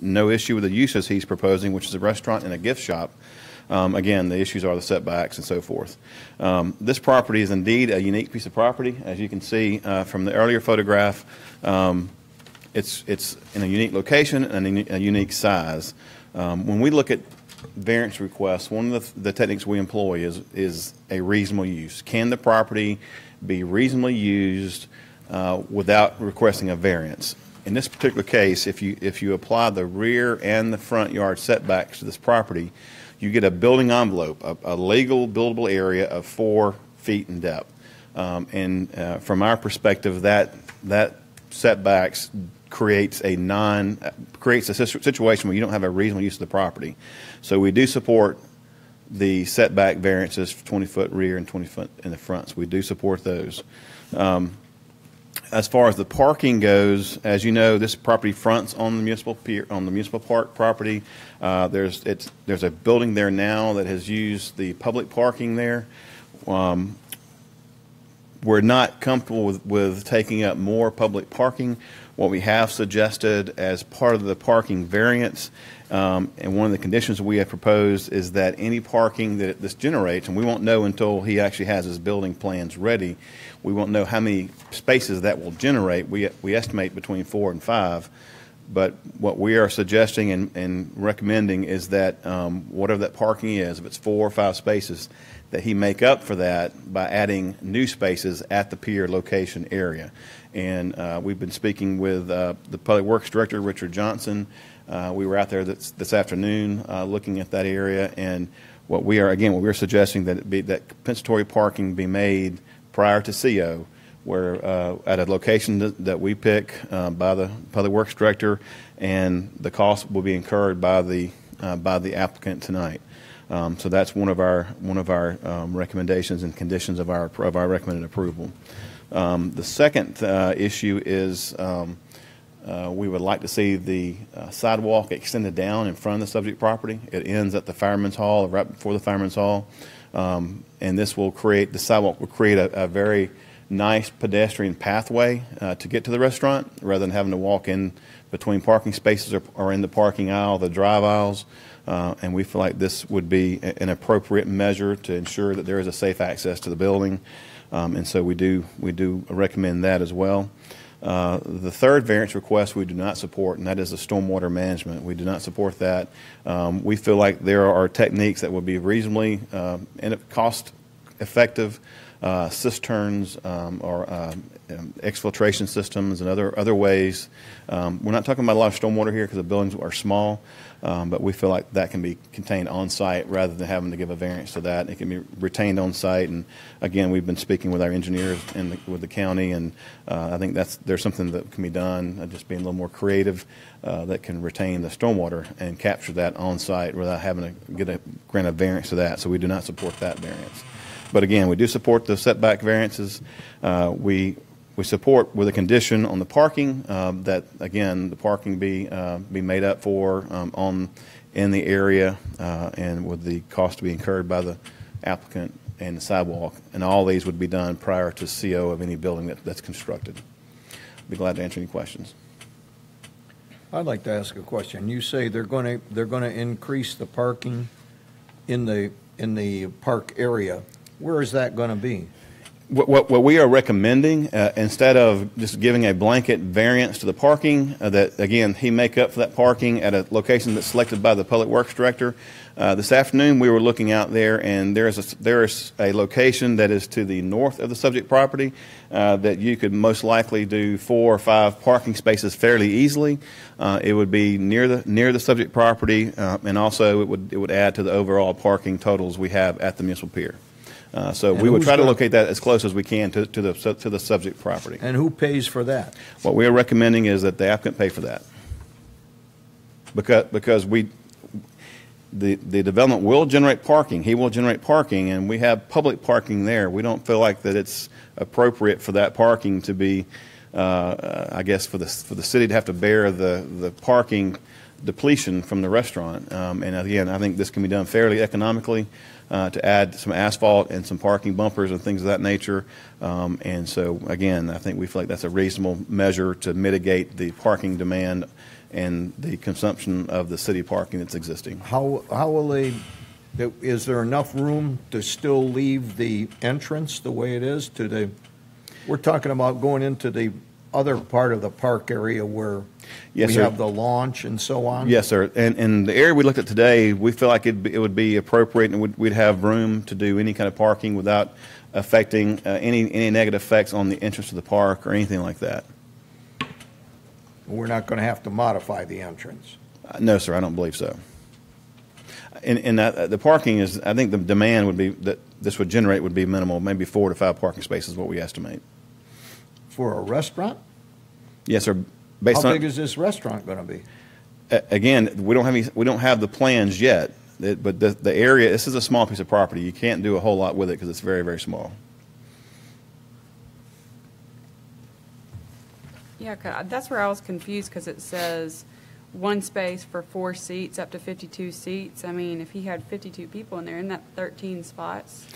no issue with the uses he's proposing, which is a restaurant and a gift shop. Again, the issues are the setbacks and so forth. This property is indeed a unique piece of property. As you can see from the earlier photograph, it's in a unique location and a unique size. When we look at variance requests, one of the techniques we employ is a reasonable use. Can the property be reasonably used without requesting a variance? In this particular case, if you apply the rear and the front yard setbacks to this property, you get a building envelope, a legal buildable area of 4 feet in depth. From our perspective, that setbacks creates a situation where you don't have a reasonable use of the property. So we do support the setback variances for 20-foot rear and 20-foot in the front. So we do support those. As far as the parking goes, as you know, this property fronts on the municipal pier, on the municipal park property. There's a building there now that has used the public parking there. We're not comfortable with taking up more public parking. What we have suggested as part of the parking variance, and one of the conditions we have proposed, is that any parking that this generates, and we won't know until he actually has his building plans ready, we won't know how many spaces that will generate. We estimate between 4 and 5. But what we are suggesting and recommending is that whatever that parking is, if it's 4 or 5 spaces, that he make up for that by adding new spaces at the pier location area. And we've been speaking with the Public Works Director, Richard Johnson. We were out there this afternoon looking at that area, and what we're suggesting that compensatory parking be made prior to CO, where at a location that we pick by the Public Works Director, and the cost will be incurred by the applicant tonight. So that's one of our recommendations and conditions of our recommended approval. The second issue is we would like to see the sidewalk extended down in front of the subject property. It ends at the Fireman's Hall, right before the Fireman's Hall, and this will create, the sidewalk will create a very nice pedestrian pathway to get to the restaurant, rather than having to walk in between parking spaces or in the parking aisle, the drive aisles. And we feel like this would be an appropriate measure to ensure that there is a safe access to the building. And so we do recommend that as well. The third variance request we do not support, and that is the stormwater management. We do not support that. We feel like there are techniques that would be reasonably cost effective, cisterns or exfiltration systems and other ways. We're not talking about a lot of stormwater here because the buildings are small, but we feel like that can be contained on site rather than having to give a variance to that. It can be retained on site, and again, we've been speaking with our engineers and with the county, and I think there's something that can be done, just being a little more creative, that can retain the stormwater and capture that on site without having to grant a variance to that. So we do not support that variance. But again, we do support the setback variances. We support with a condition on the parking that, again, the parking be made up for in the area, and with the cost to be incurred by the applicant and the sidewalk. And all these would be done prior to CO of any building that's constructed. I'd be glad to answer any questions. I'd like to ask a question. You say they're going to increase the parking in the park area. Where is that going to be? What we are recommending, instead of just giving a blanket variance to the parking, that again he make up for that parking at a location that's selected by the Public Works Director. This afternoon we were looking out there, and there is a location that is to the north of the subject property that you could most likely do 4 or 5 parking spaces fairly easily. It would be near the subject property, and also it would add to the overall parking totals we have at the municipal pier. So we would try to locate that as close as we can to the subject property. And who pays for that? What we are recommending is that the applicant pay for that, because the development will generate parking. He will generate parking, and we have public parking there. We don't feel like that it's appropriate for that parking to be, I guess, for the city to have to bear the parking depletion from the restaurant. And again, I think this can be done fairly economically to add some asphalt and some parking bumpers and things of that nature. And so, again, I think we feel like that's a reasonable measure to mitigate the parking demand and the consumption of the city parking that's existing. How will they, is there enough room to still leave the entrance the way it is to the, we're talking about going into the other part of the park area where Yes, we sir. have the launch and so on? Yes, sir. And the area we looked at today, we feel like it would be appropriate and we'd have room to do any kind of parking without affecting any negative effects on the entrance to the park or anything like that. We're not going to have to modify the entrance. No, sir, I don't believe so. And the parking is, I think the demand would be, that this would generate would be minimal, maybe 4 to 5 parking spaces, what we estimate. For a restaurant? Yes, sir. Based How on, big is this restaurant going to be? again, we don't have the plans yet, but the area, this is a small piece of property. You can't do a whole lot with it because it's very, very small. Yeah, that's where I was confused, because it says one space for 4 seats, up to 52 seats. I mean, if he had 52 people in there, isn't that 13 spots?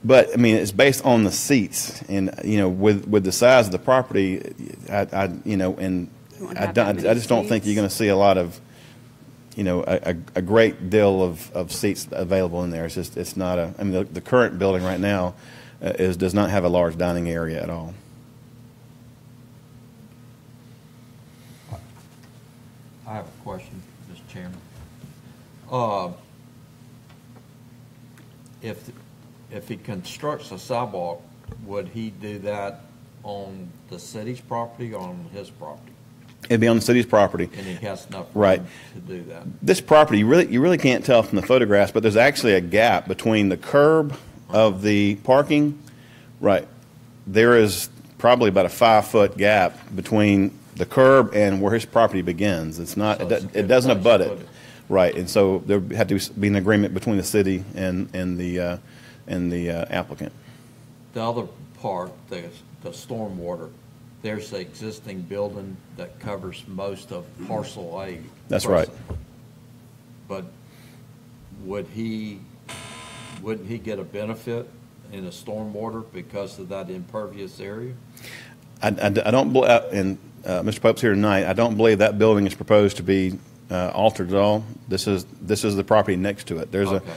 But I mean, it's based on the seats, and with the size of the property, I just don't think you're going to see a lot of, a great deal of seats available in there. It's not a. I mean, the current building right now does not have a large dining area at all. I have a question, Mr. Chairman. If he constructs a sidewalk, would he do that on the city's property or on his property? It'd be on the city's property. And he has enough Right. room to do that? This property, you really can't tell from the photographs, but there's actually a gap between the curb of the parking. Right. There is probably about a 5-foot gap between the curb and where his property begins. It's not. So it's a It good doesn't place abut to it. put it. Right. And so there had to be an agreement between the city and the applicant. The other part, the stormwater, there's the existing building that covers most of parcel A. That's right. present. But wouldn't he get a benefit in the stormwater because of that impervious area? I don't believe, and Mr. Pope's here tonight, I don't believe that building is proposed to be altered at all. This is the property next to it. There's Okay.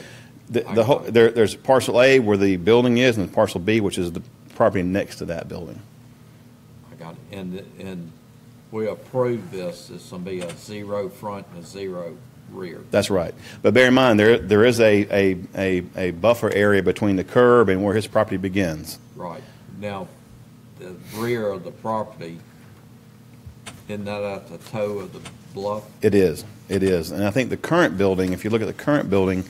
there's parcel A where the building is, and parcel B, which is the property next to that building. I got it. And we approved this, it's going to be a 0 front and a 0 rear. That's right. But bear in mind, there is a buffer area between the curb and where his property begins. Right. Now, the rear of the property, isn't that at the toe of the bluff? It is. And I think the current building, if you look at the current building,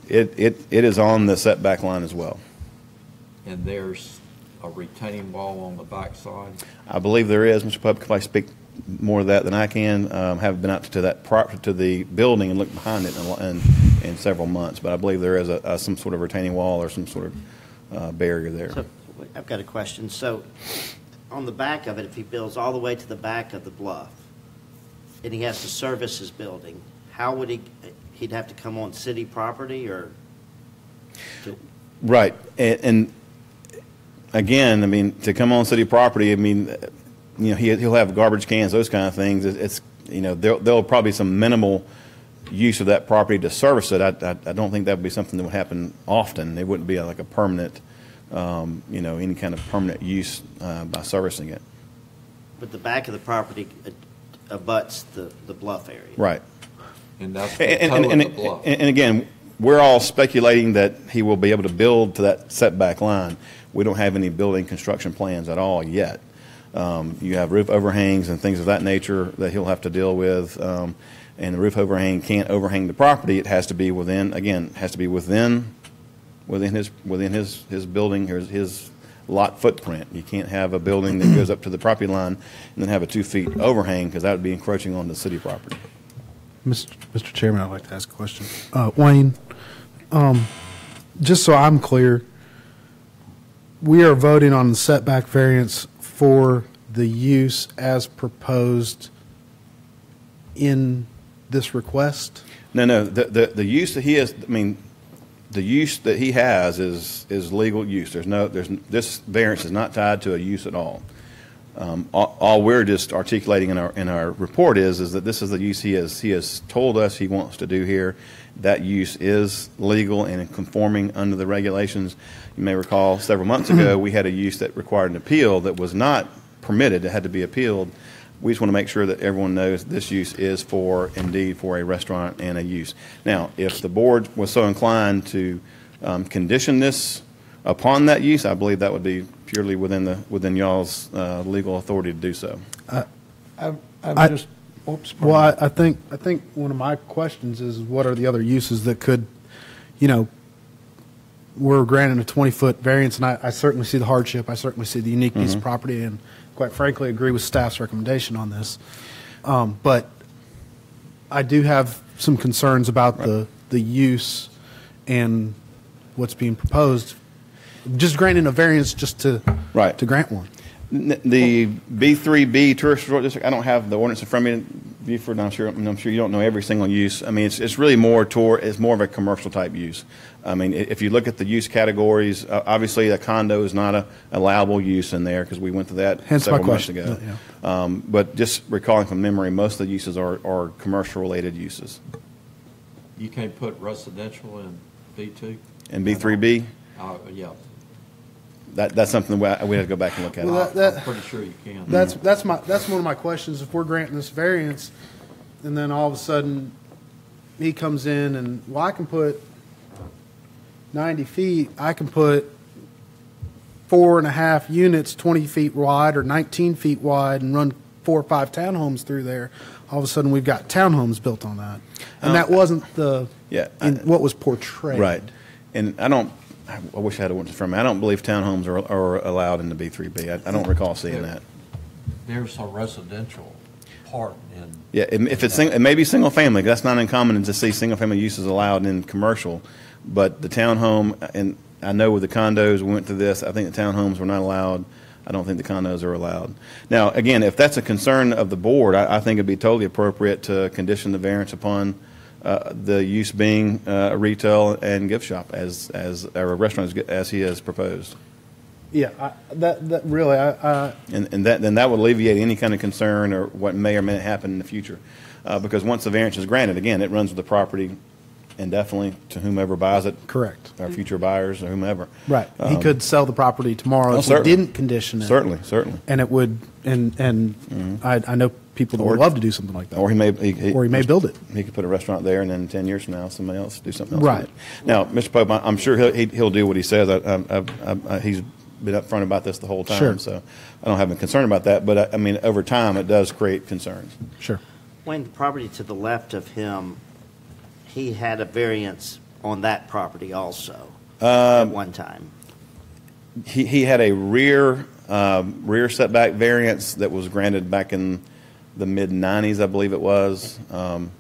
it is on the setback line as well. And there's a retaining wall on the backside? I believe there is. Mr. Pope could probably speak more of that than I can. Haven't been out to the building and looked behind it in several months, but I believe there is some sort of retaining wall or some sort of barrier there. So I've got a question. So on the back of it, if he builds all the way to the back of the bluff and he has to service his building, how would he'd have to come on city property or? Right. And again, I mean, to come on city property, I mean, he'll have garbage cans, those kind of things. It's there'll probably be some minimal use of that property to service it. I don't think that would be something that would happen often. It wouldn't be like a permanent, any kind of permanent use by servicing it. But the back of the property abuts the bluff area. Right. And that's the toe of the bluff. And again, we're all speculating that he will be able to build to that setback line. We don't have any building construction plans at all yet. You have roof overhangs and things of that nature that he'll have to deal with. And the roof overhang can't overhang the property. It has to be within his building or his lot footprint. You can't have a building that goes up to the property line and then have a 2 feet overhang, because that would be encroaching on the city property. Mr. Chairman, I'd like to ask a question. Wayne, just so I'm clear, we are voting on the setback variance for the use as proposed in this request? No. The use that he has, I mean, the use that he has is legal use. This variance is not tied to a use at all. All we're just articulating in our report is that this is the use he has told us he wants to do here. That use is legal and conforming under the regulations. You may recall several months ago we had a use that required an appeal that was not permitted. It had to be appealed. We just want to make sure that everyone knows this use is indeed for a restaurant and a use. Now, if the board was so inclined to condition this upon that use, I believe that would be purely within y'all's legal authority to do so. Well, I think one of my questions is what are the other uses that could, we're granting a 20-foot variance, and I certainly see the hardship. I certainly see the unique piece of property, and quite frankly, agree with staff's recommendation on this. But I do have some concerns about the use and what's being proposed. Just granting a variance just to grant one. The B3B Tourist Resort District, I don't have the ordinance in front of me, Buford, I'm sure you don't know every single use. I mean, it's really more of a commercial type use. I mean, if you look at the use categories, obviously a condo is not a allowable use in there because we went to that several months ago. Yeah. But just recalling from memory, most of the uses are commercial related uses. You can't put residential in B2? And B3B? Yeah. That's something we have to go back and look at. I'm pretty sure you can. That's one of my questions. If we're granting this variance, and then all of a sudden he comes in and I can put 90 feet. I can put 4.5 units, 20 feet wide or 19 feet wide, and run 4 or 5 townhomes through there. All of a sudden we've got townhomes built on that, and that wasn't what was portrayed. Right, and I wish I had a witness from me. I don't believe townhomes are allowed in the B3B. I don't recall seeing that. There's a residential part in. Yeah, if it may be single family. That's not uncommon to see single family uses allowed in commercial, but the townhome, and I know with the condos we went through this. I think the townhomes were not allowed. I don't think the condos are allowed. Now, again, if that's a concern of the board, I think it'd be totally appropriate to condition the variance upon the use being a retail and gift shop or a restaurant as he has proposed. Yeah, that really, and that would alleviate any kind of concern or what may or may not happen in the future, because once the variance is granted, again, it runs with the property indefinitely to whomever buys it. Correct. Our future buyers or whomever. Right. He could sell the property tomorrow if we didn't condition it. Certainly. And it would, I know people that would love to do something like that. Or he may build it. He could put a restaurant there, and then 10 years from now, somebody else do something else. Right. With it. Now, Mr. Pope, I'm sure he'll do what he says. He's been upfront about this the whole time, so I don't have a concern about that. But I mean, over time, it does create concerns. Sure. Wayne, the property to the left of him, he had a variance on that property also at one time. He had a rear setback variance that was granted back in the mid-'90s, I believe it was. But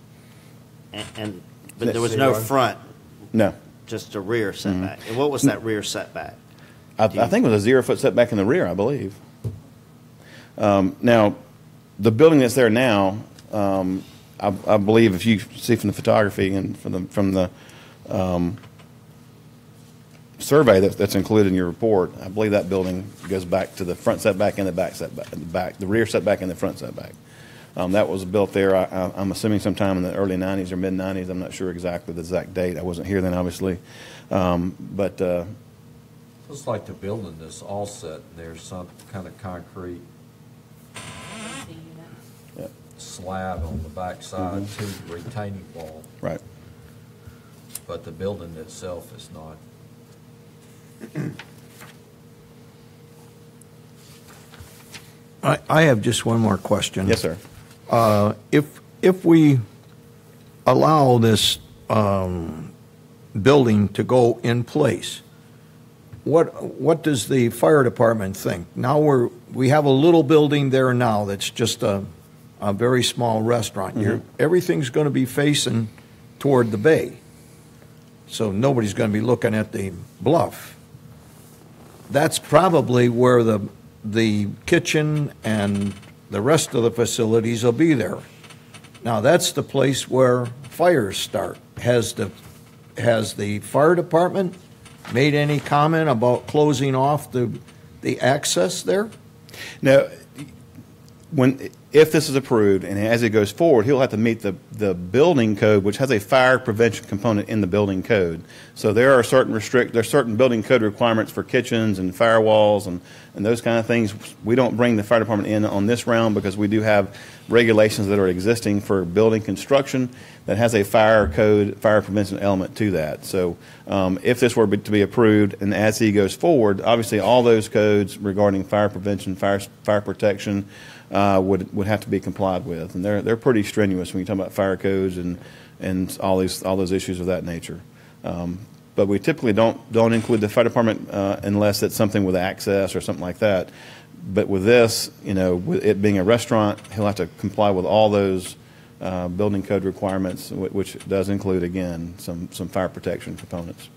there was no front. No. Just a rear setback. And what was that rear setback? I think it was a 0-foot setback in the rear, I believe. Now, the building that's there now, I believe if you see from the photography and from the survey that's included in your report, I believe that building goes back to the front setback and the back setback, the rear setback and the front setback. That was built there, I'm assuming sometime in the early 90s or mid-90s. I'm not sure exactly the exact date. I wasn't here then, obviously. Looks like the building that's all set, there's some kind of concrete slab on the back side to the retaining wall. Right. But the building itself is not. I have just one more question. Yes, sir. If we allow this building to go in place, what does the fire department think? Now we have a little building there now that's just a very small restaurant. Everything's going to be facing toward the bay, so nobody's going to be looking at the bluff. That's probably where the kitchen and the rest of the facilities will be there. Now, that's the place where fires start. Has the fire department made any comment about closing off the access there? Now, if this is approved and as it goes forward, he'll have to meet the building code, which has a fire prevention component in the building code. So there are certain building code requirements for kitchens and firewalls and those kind of things. We don't bring the fire department in on this round because we do have regulations that are existing for building construction that has a fire prevention element to that. So if this were to be approved and as he goes forward, obviously all those codes regarding fire prevention, fire protection, would have to be complied with, and they're pretty strenuous when you talk about fire codes and all those issues of that nature. But we typically don't include the fire department unless it's something with access or something like that. But with this, with it being a restaurant, he'll have to comply with all those building code requirements, which does include again some fire protection components.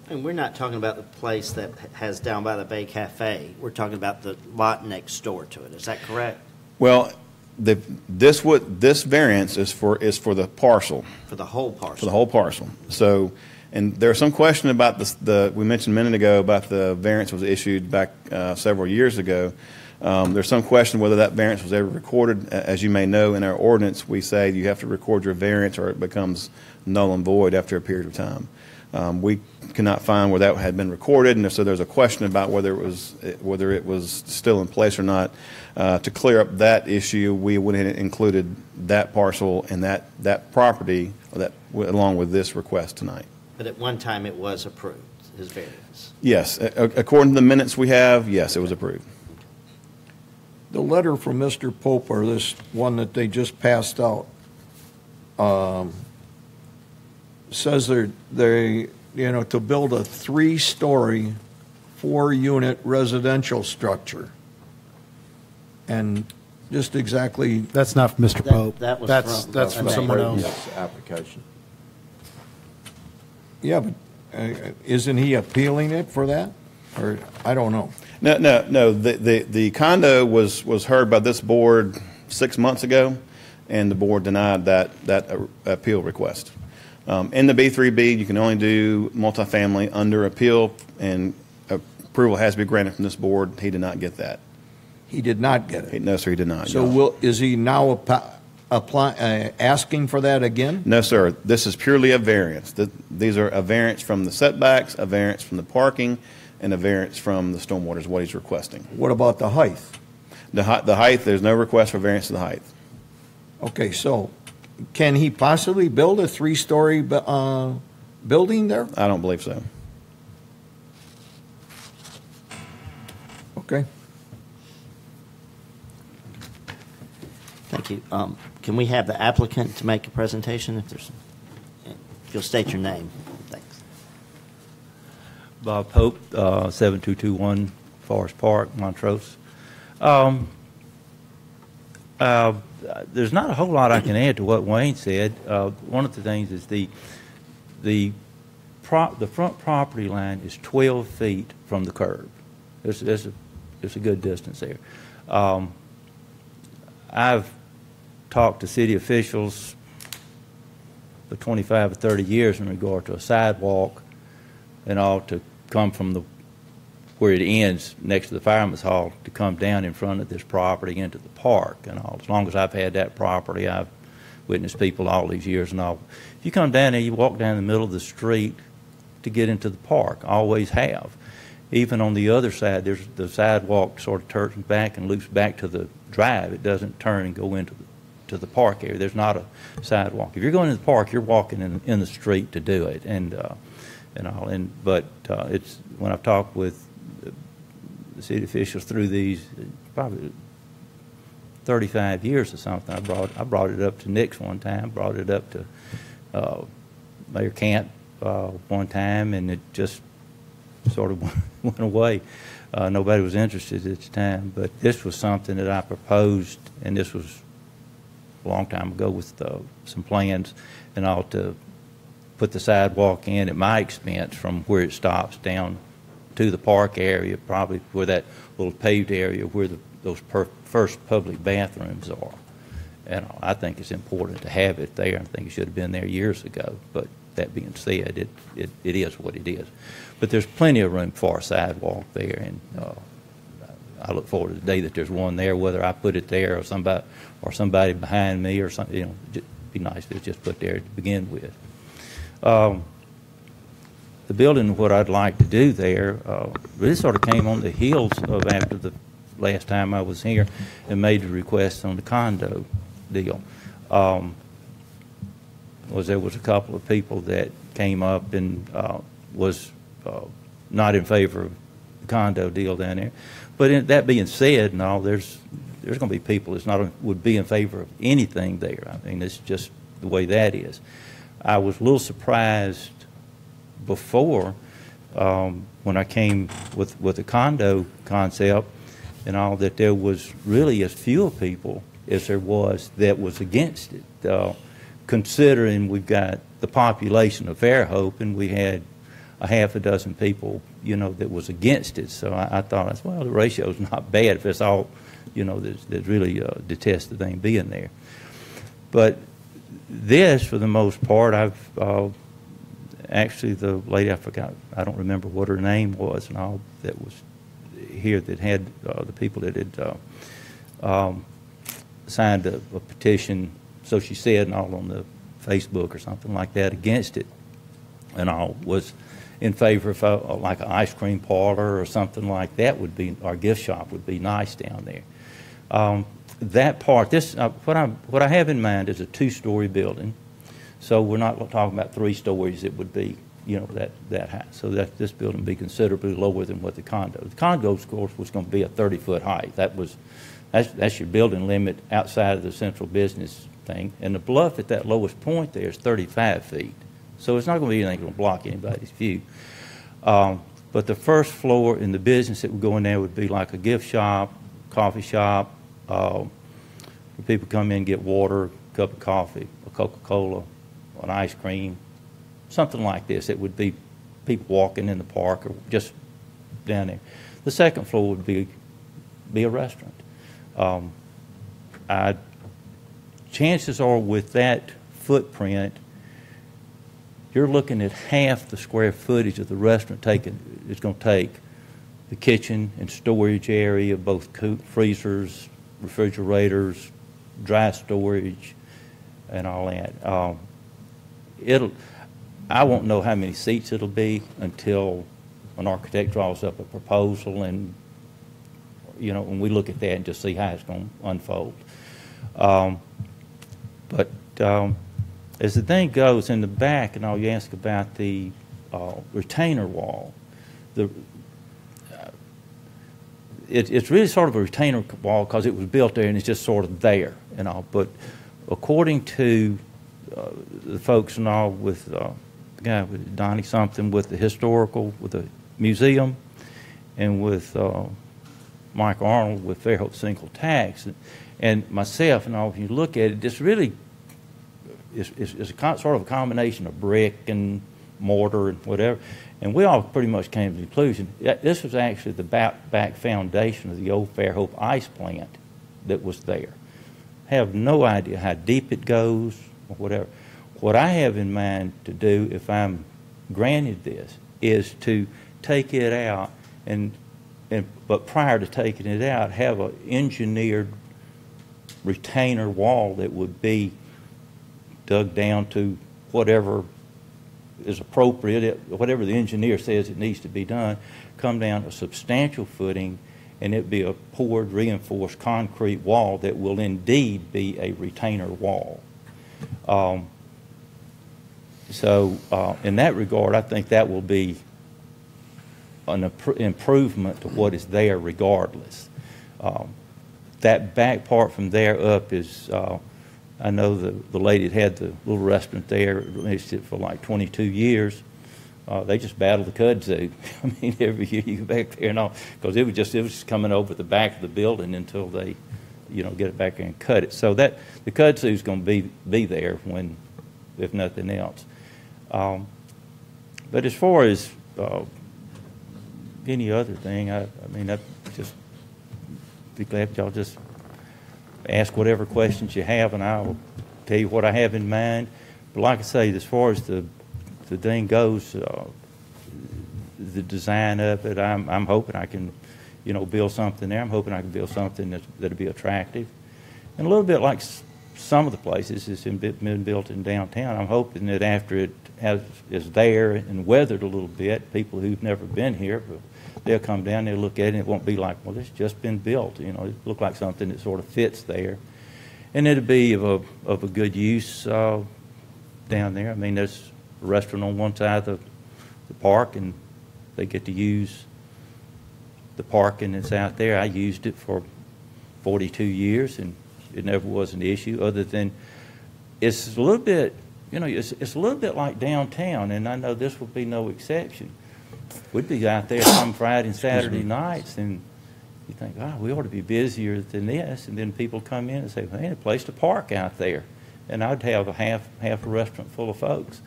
And we're not talking about the place that has down by the Bay Cafe. We're talking about the lot next door to it. Is that correct? Well, this variance is for the parcel. For the whole parcel. For the whole parcel. So, and there's some question about we mentioned a minute ago about the variance was issued back several years ago. There's some question whether that variance was ever recorded. As you may know, in our ordinance, we say you have to record your variance or it becomes null and void after a period of time. We cannot find where that had been recorded, and so there's a question about whether it was still in place or not. To clear up that issue, we went ahead and included that parcel and that property along with this request tonight. But at one time it was approved, his variance. Yes, according to the minutes we have, yes, it was approved. The letter from Mr. Pope, or this one that they just passed out, says they to build a 3-story, 4-unit residential structure. And just exactly. That's not from Mr. Pope. That was that's from someone else. Yes, application. Yeah, but isn't he appealing it for that? Or I don't know. No. The condo was heard by this board 6 months ago, and the board denied that appeal request. In the B3B, you can only do multifamily under appeal, and approval has to be granted from this board. He did not get that. He did not get it. No, sir, he did not. So is he now asking for that again? No, sir. This is purely a variance. These are a variance from the setbacks, a variance from the parking, and a variance from the stormwater is what he's requesting. What about the height? The height, there's no request for variance to the height. Okay, so can he possibly build a 3-story building there? I don't believe so. Okay. Thank you. Can we have the applicant to make a presentation if you'll state your name? Thanks. Bob Pope, 7221 Forest Park, Montrose. There's not a whole lot I can add to what Wayne said. One of the things is the front property line is 12 feet from the curb. It's a good distance there. I've talked to city officials for 25 or 30 years in regard to a sidewalk and all to come from where it ends next to the fireman's hall to come down in front of this property into the park and all. As long as I've had that property, I've witnessed people all these years and all. If you come down there, you walk down the middle of the street to get into the park. Always have. Even on the other side, there's the sidewalk sort of turns back and loops back to the drive. It doesn't turn and go into the park area. There's not a sidewalk. If you're going to the park, you're walking in the street to do it, but it's when I've talked with the city officials through these probably 35 years or something, I brought it up to Nick's one time, brought it up to Mayor Cant one time, and it just sort of went away. Nobody was interested at the time, but this was something that I proposed, and this was a long time ago with some plans and all to put the sidewalk in at my expense from where it stops down to the park area, probably where that little paved area where those first public bathrooms are. And I think it's important to have it there. I think it should have been there years ago. But that being said, it is what it is. But there's plenty of room for a sidewalk there, and I look forward to the day that there's one there, whether I put it there or somebody behind me or something. You know, it'd be nice if it's just put there to begin with. The building, what I'd like to do there, really sort of came on the heels of after the last time I was here and made the request on the condo deal. There was a couple of people that came up and was not in favor of the condo deal down there. But that being said, no, there's going to be people that would be in favor of anything there. I mean, it's just the way that is. I was a little surprised before when I came with the condo concept and all, that there was really as few people as there was that was against it, considering we've got the population of Fairhope and we had a half a dozen people, you know, that was against it. So I thought, well, the ratio's not bad if it's all, you know, that really detest the thing being there. But this, for the most part, I've actually, the lady, I don't remember what her name was and all, that was here that had the people that had signed a petition, so she said, and all on the Facebook or something like that, against it, and all was in favor of like an ice cream parlor or something like that would be, our gift shop would be nice down there. That part, what I have in mind is a 2-story building. So we're not talking about 3 stories. It would be, you know, that high. So that this building would be considerably lower than what the condo. The condo, of course, was going to be a 30-foot height. That's your building limit outside of the central business thing. And the bluff at that lowest point there is 35 feet. So it's not going to be anything going to block anybody's view. But the first floor in the business that would go in there would be like a gift shop, coffee shop, where people come in and get water, a cup of coffee, a Coca-Cola, an ice cream, something like this. It would be people walking in the park or just down there. The second floor would be a restaurant. Chances are with that footprint, you're looking at half the square footage of the restaurant it's going to take the kitchen and storage area, both freezers, refrigerators, dry storage, and all that. I won't know how many seats it'll be until an architect draws up a proposal, and you know, when we look at that and just see how it's going to unfold. But as the thing goes in the back, and all, you ask about the retainer wall. It's really sort of a retainer wall because it was built there and it's just sort of there and all. But according to the folks and all with the guy with Donnie something with the historical, with the museum, and with Mike Arnold with Fairhope Single Tax, and myself and all, if you look at it, this really is sort of a combination of brick and mortar and whatever. And we all pretty much came to the conclusion that this was actually the back foundation of the old Fairhope ice plant that was there. Have no idea how deep it goes or whatever. What I have in mind to do, if I'm granted this, is to take it out but prior to taking it out, have an engineered retainer wall that would be dug down to whatever is appropriate, whatever the engineer says it needs to be done, come down a substantial footing, and it be a poured, reinforced concrete wall that will indeed be a retainer wall. So in that regard, I think that will be an improvement to what is there regardless. That back part from there up is, I know the lady that had the little restaurant there, managed it for like 22 years. They just battled the kudzu. I mean, every year you go back there and all, because it was just coming over the back of the building until they, you know, get it back there and cut it. So that the kudzu is going to be there when, if nothing else. But as far as any other thing, I mean, I just be glad y'all just ask whatever questions you have, and I'll tell you what I have in mind. But like I say, as far as the thing goes, the design of it, I'm hoping I can, build something there. I'm hoping I can build something that'll be attractive. And a little bit like some of the places that's been built in downtown, I'm hoping that after it is there and weathered a little bit, people who've never been here, they'll come down, they'll look at it, and it won't be like, well, it's just been built. It look like something that sort of fits there. And it'll be of a good use down there. I mean, there's a restaurant on one side of the park, and they get to use the parking that's out there. I used it for 42 years, and it never was an issue, other than it's a little bit, it's a little bit like downtown, and I know this will be no exception. We'd be out there some Friday and Saturday nights, and you think, we ought to be busier than this. And then people come in and say, well, ain't a place to park out there. And I'd have half a restaurant full of folks.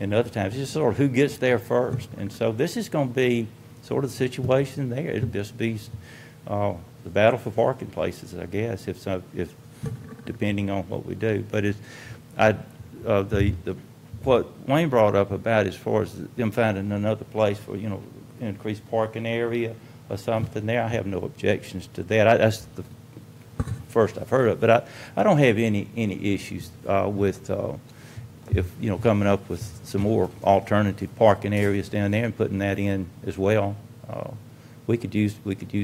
And other times, it's just sort of who gets there first. And so this is going to be sort of the situation there. It'll just be the battle for parking places, I guess, if depending on what we do. But what Wayne brought up about as far as them finding another place for, increased parking area or something there, I have no objections to that. That's the first I've heard of. But I don't have any issues with if coming up with some more alternative parking areas down there and putting that in as well. We could use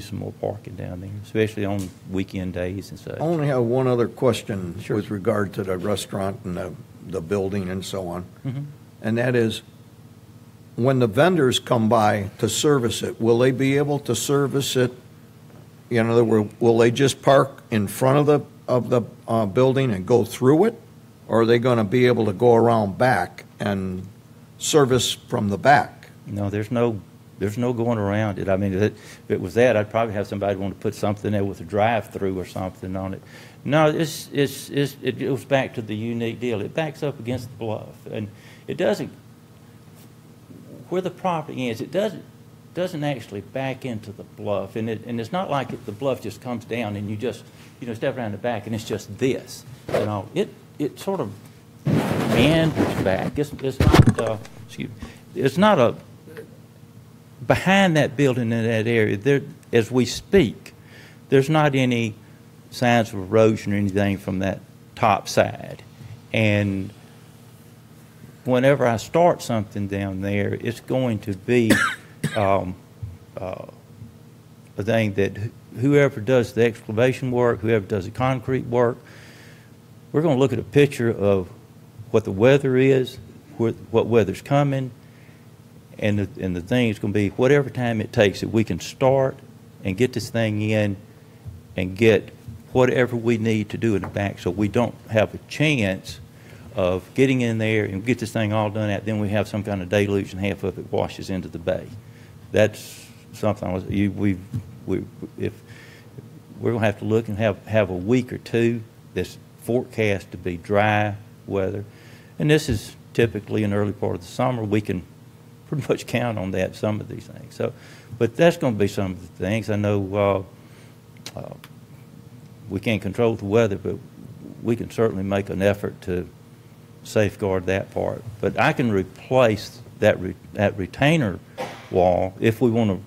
some more parking down there, especially on weekend days and such. I only have one other question with regard to the restaurant and the building and so on. Mm-hmm. And that is, when the vendors come by to service it, will they be able to service it? In other words, will they just park in front of the building and go through it? Or are they going to be able to go around back and service from the back? No, there's no going around it. I mean, if it was that, I'd probably have somebody want to put something there with a drive-through or something on it. No, it goes back to the unique deal. It backs up against the bluff, and it doesn't. Where the property ends, it doesn't actually back into the bluff, and it's not like the bluff just comes down and you just step around the back and it's just this. It sort of meanders back. It's not a behind that building in that area. There, as we speak, there's not any signs of erosion or anything from that top side. And whenever I start something down there, it's going to be a thing that whoever does the excavation work, whoever does the concrete work, we're going to look at a picture of what the weather is, what weather's coming, and the thing is going to be whatever time it takes that we can start and get this thing in and get whatever we need to do in the back, so we don't have a chance of getting in there and get this thing all done out. Then we have some kind of deluge and half of it washes into the bay. That's something if we're going to have to look and have a week or two that's forecast to be dry weather, and this is typically in the early part of the summer. We can pretty much count on that, some of these things. So, but that's going to be some of the things. I know we can't control the weather, but we can certainly make an effort to safeguard that part. But I can replace that retainer wall, if we want to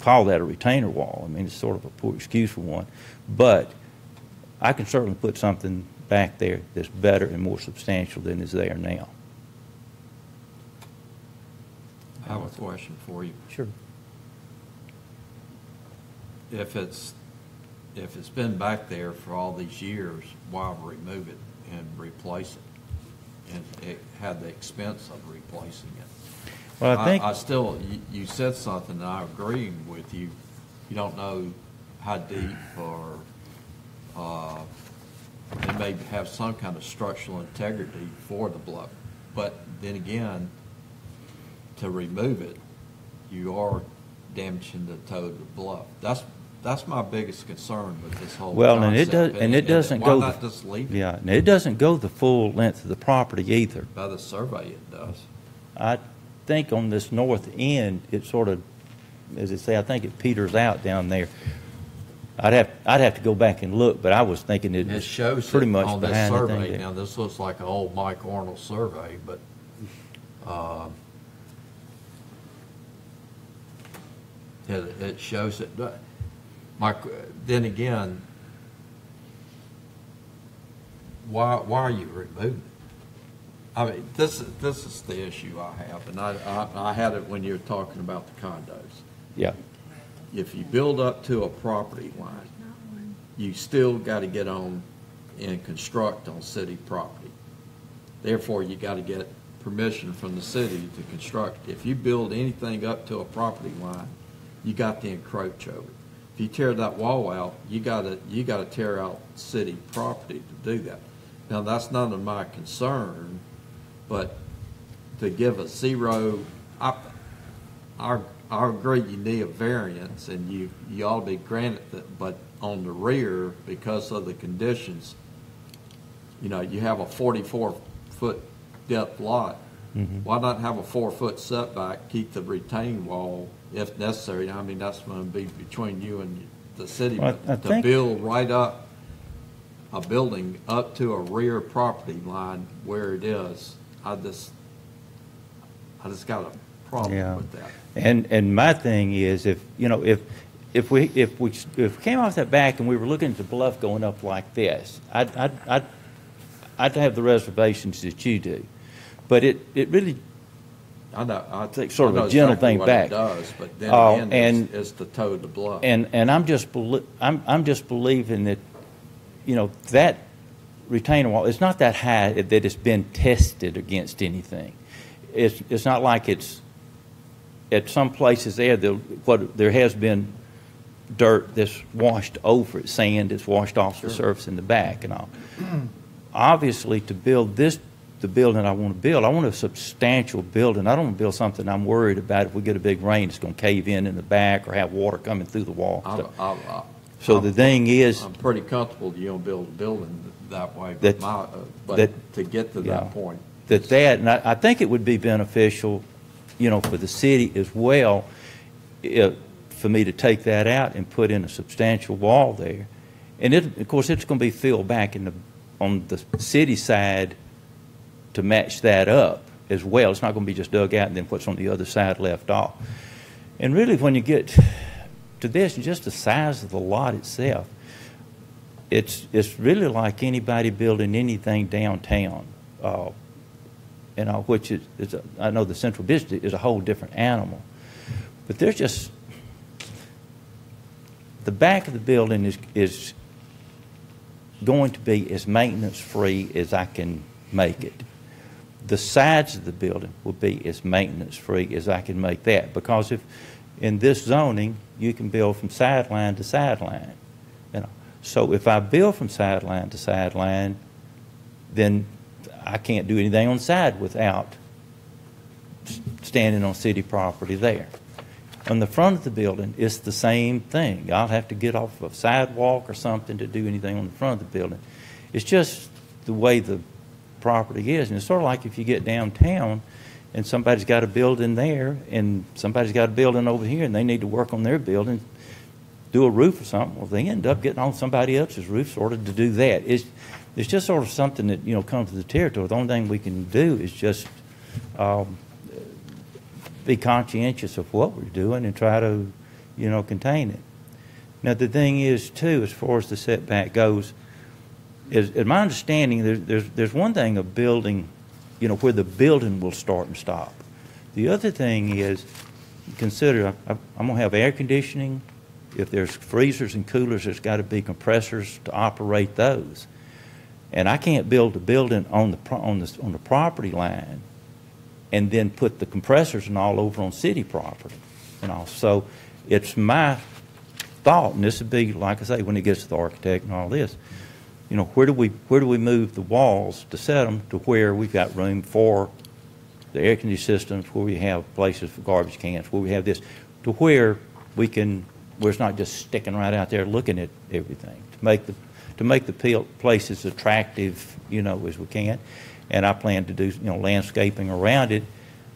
call that a retainer wall. I mean, it's sort of a poor excuse for one. But I can certainly put something back there that's better and more substantial than is there now. I have a question for you. Sure. If it's been back there for all these years, why remove it and replace it? And it had the expense of replacing it. Well, I think I still, you said something, and I agree with you. You don't know how deep or it may have some kind of structural integrity for the bluff. But then again, to remove it, you are damaging the toe of the bluff. That's my biggest concern with this whole concept. And it doesn't go. Why not just leave it? Yeah, and it doesn't go the full length of the property either. By the survey, it does. I think on this north end, it sort of, as I say, I think it peters out down there. I'd have to go back and look, but I was thinking it It was shows pretty it much on this behind the survey. thing Now, there. this looks like an old Mike Arnold survey, but it shows it. Mike, then again, why are you removing it? I mean, this is the issue I have, and I had it when you were talking about the condos. Yeah, If you build up to a property line, you still got to get on and construct on city property. Therefore, you got to get permission from the city to construct. If you build anything up to a property line, you got to encroach over it. If you tear that wall out, you got to tear out city property to do that. Now, that's none of my concern, but to give a zero, I agree you need a variance and you ought to be granted that, but on the rear, because of the conditions, you know, you have a 44-foot depth lot. Why not have a 4-foot setback, keep the retaining wall if necessary? I mean, that's going to be between you and the city, Well, but to build right up a building up to a rear property line where it is, I just got a problem Yeah. with that. and my thing is, if we came off that back and we were looking at the bluff going up like this, I'd have the reservations that you do, but it really I know, I think sort of a gentle thing what back. it does, but then Oh, again, and- it's to toe the bluff. And I'm just believing that, that retaining wall, it's not that high that it's been tested against anything. It's not like it's, at some places there has been dirt that's washed over it, sand that's washed off the surface in the back and all. Obviously, to build the building I want to build, I want a substantial building. I don't want to build something I'm worried about if we get a big rain, it's going to cave in the back or have water coming through the wall. So the thing is, I'm pretty comfortable you don't build a building that way, That- but to get to Yeah. that point. and I think it would be beneficial, for the city as well, for me to take that out and put in a substantial wall there. And of course, it's going to be filled back on the city side to match that up as well. It's not going to be just dug out and then what's on the other side left off. And really, when you get to this, just the size of the lot itself, it's really like anybody building anything downtown. Which is I know the central district is a whole different animal, but there's just the back of the building is going to be as maintenance free as I can make it. The sides of the building will be as maintenance free as I can make that, because if in this zoning you can build from sideline to sideline, so if I build from sideline to sideline, then I can't do anything on the side without standing on city property there. On the front of the building, it's the same thing. I'll have to get off a sidewalk or something to do anything on the front of the building. It's just the way the property is. And it's sort of like if you get downtown and somebody's got a building there and somebody's got a building over here and they need to work on their building, do a roof or something, well, they end up getting on somebody else's roof sort of to do that. It's just sort of something that, comes to the territory. The only thing we can do is just be conscientious of what we're doing and try to, contain it. Now, the thing is, too, as far as the setback goes, in my understanding, there's one thing of building, where the building will start and stop. The other thing is, consider, I'm going to have air conditioning. If there's freezers and coolers, there's got to be compressors to operate those. And I can't build a building on the property line and then put the compressors and all over on city property. So it's my thought, and this would be, like I say, when it gets to the architect and all this, where do we move the walls to set them to where we've got room for the air conditioning systems, where we have places for garbage cans, where we have this, to where where it's not just sticking right out there looking at everything, to make the places attractive, as we can. And I plan to do, landscaping around it,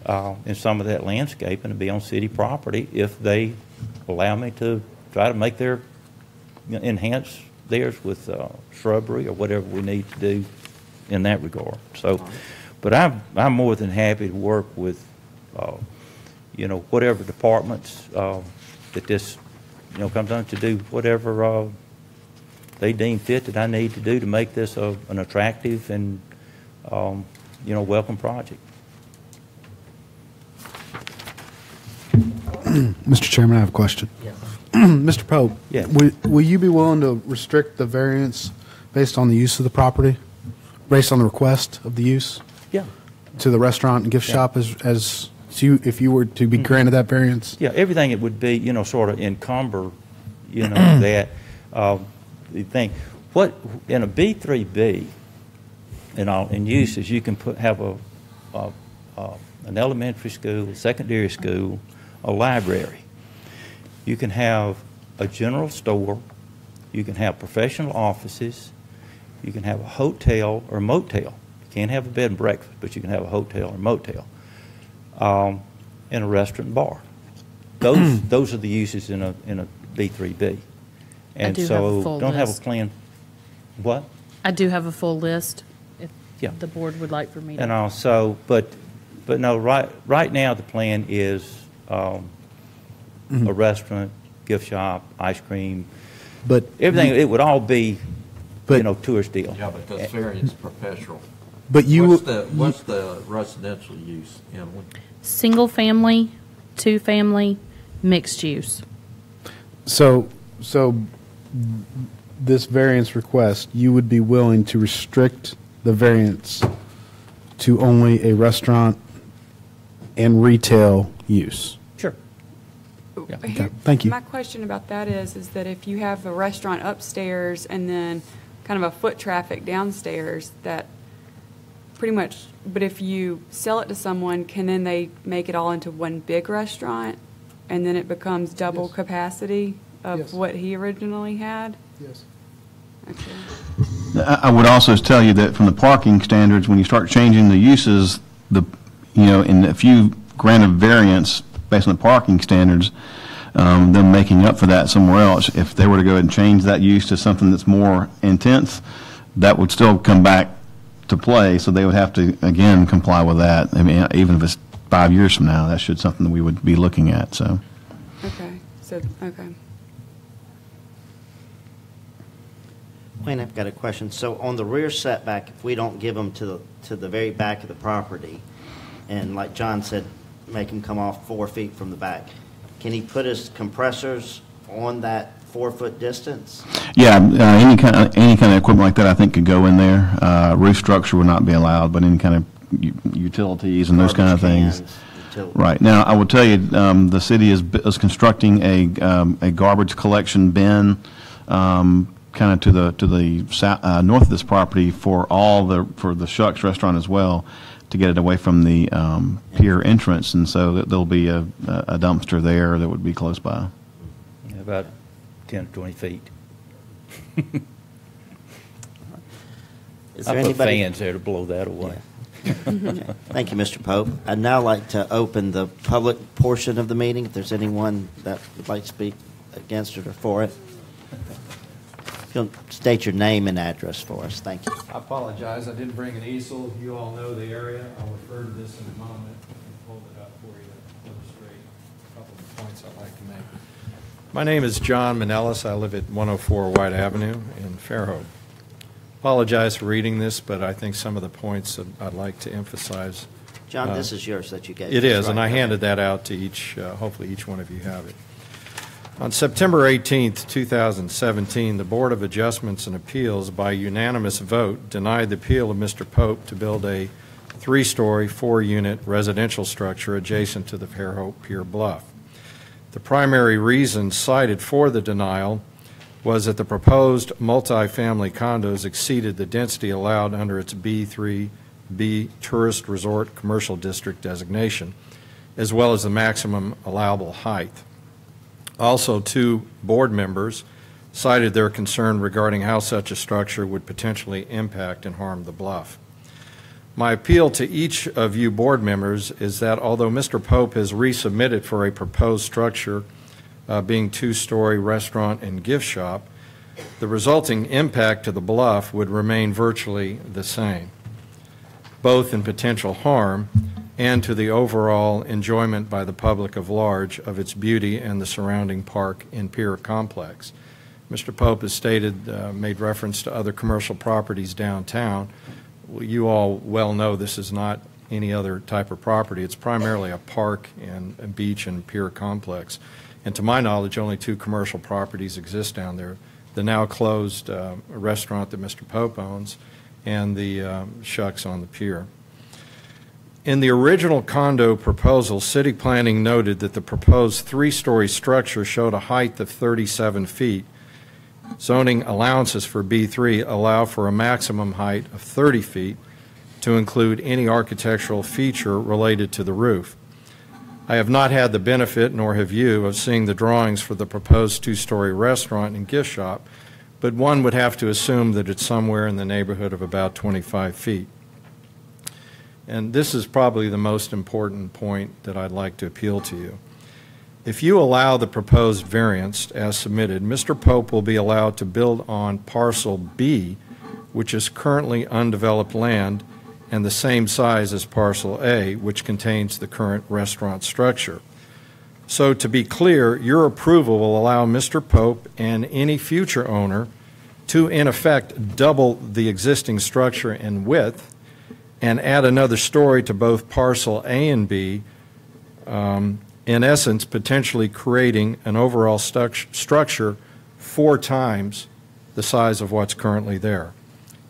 and some of that landscaping to be on city property if they allow me to try to make their enhance theirs with shrubbery or whatever we need to do in that regard. So, but I'm more than happy to work with, whatever departments that this, comes on to do whatever they deem fit that I need to do to make this an attractive and, welcome project. Mr. Chairman, I have a question. Yes. Mr. Pope, Yeah. will you be willing to restrict the variance based on the use of the property, based on the request of the use Yeah. to the restaurant and gift shop as you, if you were to be granted that variance? Yeah, everything it would be, sort of encumber, that the thing. What in a B3B, in uses, you can have an elementary school, secondary school, a library. You can have a general store. You can have professional offices. You can have a hotel or motel. You can't have a bed and breakfast, but you can have a hotel or motel. And a restaurant and bar. Those are the uses in a B3B. And do have so a full don't have a list. plan. What? I do have a full list if Yeah. the board would like for me to. And also, but no, right now the plan is a restaurant, gift shop, ice cream, But everything. It would all be, But- tourist deal. Yeah, but this variance perpetual. But you What's the residential use, Emily? Single family, two family, mixed use. so this variance request, you would be willing to restrict the variance to only a restaurant and retail use? Sure. Okay, thank you. My question about that is that if you have a restaurant upstairs and then kind of a foot traffic downstairs, that pretty much, but if you sell it to someone, can then they make it all into one big restaurant? And then it becomes double Yes. capacity of Yes. what he originally had? Yes. Okay. I would also tell you that from the parking standards, when you start changing the uses, and if you grant a variance based on the parking standards, them making up for that somewhere else, if they were to go ahead and change that use to something that's more intense, that would still come back to play, so they would have to, again, comply with that. I mean, even if it's 5 years from now, that should something that we would be looking at, so. Okay, okay. Wayne, I've got a question. So on the rear setback, if we don't give them to the very back of the property, and like John said, make him come off 4 feet from the back, can he put his compressors on that 4-foot distance? Yeah, any kind of equipment like that, I think, could go in there. Roof structure would not be allowed, but any kind of utilities and those kind of things. Right. Now, I will tell you, the city is constructing a garbage collection bin, kind of to the north of this property for the Shucks restaurant as well, to get it away from the pier entrance, and so there'll be a dumpster there that would be close by. About 10 or 20 feet. Is I there put anybody? fans there to blow that away. Okay. Thank you, Mr. Pope. I'd now like to open the public portion of the meeting, if there's anyone that would like to speak against it or for it. If you'll state your name and address for us, thank you. I apologize, I didn't bring an easel. You all know the area. I'll refer to this in a moment. I can hold it up for you to illustrate a couple of points I'd like to make. My name is John Manellis. I live at 104 White Avenue in Fairhope. Apologize for reading this, but I think some of the points that I'd like to emphasize. John, this is yours that you gave. It us, is, and right? I handed that out to each, hopefully each one of you have it. On September 18th, 2017, the Board of Adjustments and Appeals, by unanimous vote, denied the appeal of Mr. Pope to build a 3-story, 4-unit residential structure adjacent to the Fairhope Pier Bluff. The primary reason cited for the denial was that the proposed multifamily condos exceeded the density allowed under its B3B Tourist Resort Commercial District designation, as well as the maximum allowable height. Also, 2 board members cited their concern regarding how such a structure would potentially impact and harm the bluff. My appeal to each of you board members is that although Mr. Pope has resubmitted for a proposed structure being 2-story restaurant and gift shop, The resulting impact to the bluff would remain virtually the same, both in potential harm and to the overall enjoyment by the public of large of its beauty and the surrounding park and pier complex. Mr. Pope has stated, made reference to other commercial properties downtown. Well, you all well know this is not any other type of property. It's primarily a park and a beach and pier complex. And to my knowledge, only 2 commercial properties exist down there. The now closed restaurant that Mr. Pope owns and the Shucks on the pier. In the original condo proposal, city planning noted that the proposed 3-story structure showed a height of 37 feet. Zoning allowances for B3 allow for a maximum height of 30 feet to include any architectural feature related to the roof. I have not had the benefit, nor have you, of seeing the drawings for the proposed 2-story restaurant and gift shop, but one would have to assume that it's somewhere in the neighborhood of about 25 feet. And this is probably the most important point that I'd like to appeal to you. If you allow the proposed variance as submitted, Mr. Pope will be allowed to build on parcel B, which is currently undeveloped land and the same size as parcel A, which contains the current restaurant structure. So to be clear, your approval will allow Mr. Pope and any future owner to, in effect, double the existing structure in width and add another story to both parcel A and B, in essence, potentially creating an overall structure 4 times the size of what's currently there.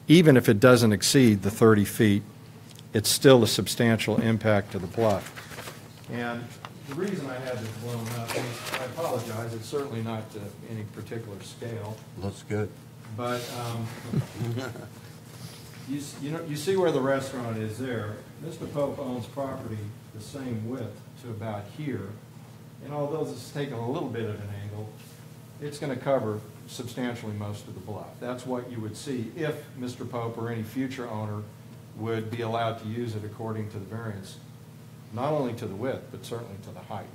Even if it doesn't exceed the 30 feet, it's still a substantial impact to the bluff. And the reason I had this blown up is, I apologize, it's certainly not to any particular scale. Looks good. But you see where the restaurant is there. Mr. Pope owns property the same width to about here. And although this is taking a little bit of an angle, it's going to cover substantially most of the bluff. That's what you would see if Mr. Pope or any future owner would be allowed to use it according to the variance, not only to the width, but certainly to the height.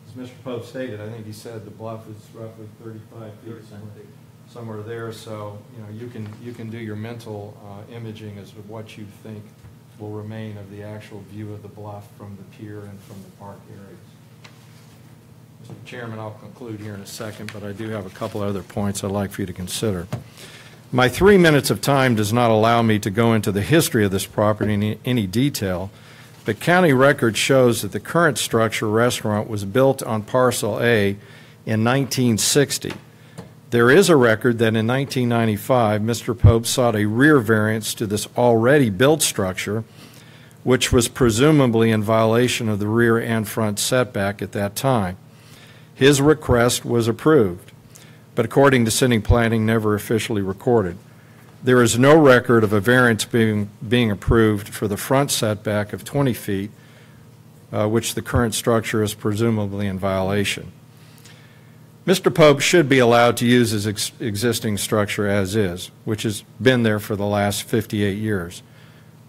As Mr. Pope stated, I think he said the bluff is roughly 35 feet, somewhere there. So you can do your mental imaging as to what you think will remain of the actual view of the bluff from the pier and from the park areas. Mr. Chairman, I'll conclude here in a second, but I do have a couple other points I'd like for you to consider. My 3 minutes of time does not allow me to go into the history of this property in any detail, but county record shows that the current structure restaurant was built on parcel A in 1960. There is a record that in 1995, Mr. Pope sought a rear variance to this already built structure, which was presumably in violation of the rear and front setback at that time. His request was approved, but according to city planning, never officially recorded. There is no record of a variance being approved for the front setback of 20 feet, which the current structure is presumably in violation. Mr. Pope should be allowed to use his existing structure as is, which has been there for the last 58 years.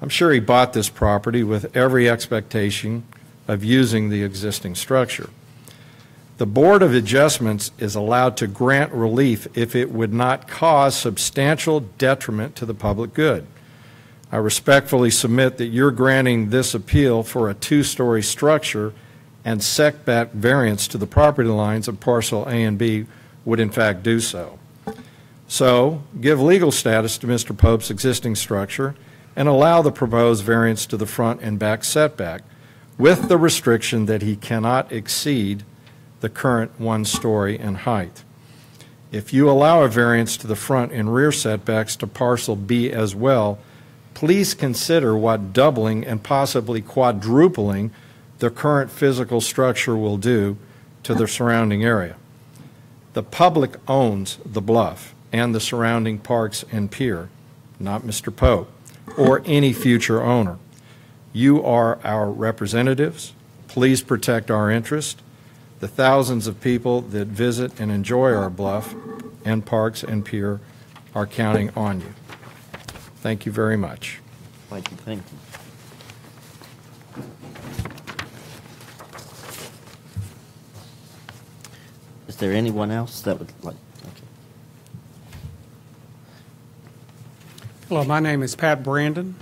I'm sure he bought this property with every expectation of using the existing structure. The Board of Adjustments is allowed to grant relief if it would not cause substantial detriment to the public good. I respectfully submit that you're granting this appeal for a 2-story structure and setback variance to the property lines of parcel A and B would in fact do so. So, give legal status to Mr. Pope's existing structure and allow the proposed variance to the front and back setback with the restriction that he cannot exceed the current 1-story in height. If you allow a variance to the front and rear setbacks to parcel B as well, please consider what doubling and possibly quadrupling the current physical structure will do to the surrounding area. The public owns the bluff and the surrounding parks and pier, not Mr. Pope or any future owner. You are our representatives. Please protect our interest. The thousands of people that visit and enjoy our bluff and parks and pier are counting on you. Thank you very much. Thank you, thank you. Is there anyone else that would like? Okay. Hello, my name is Pat Brandon.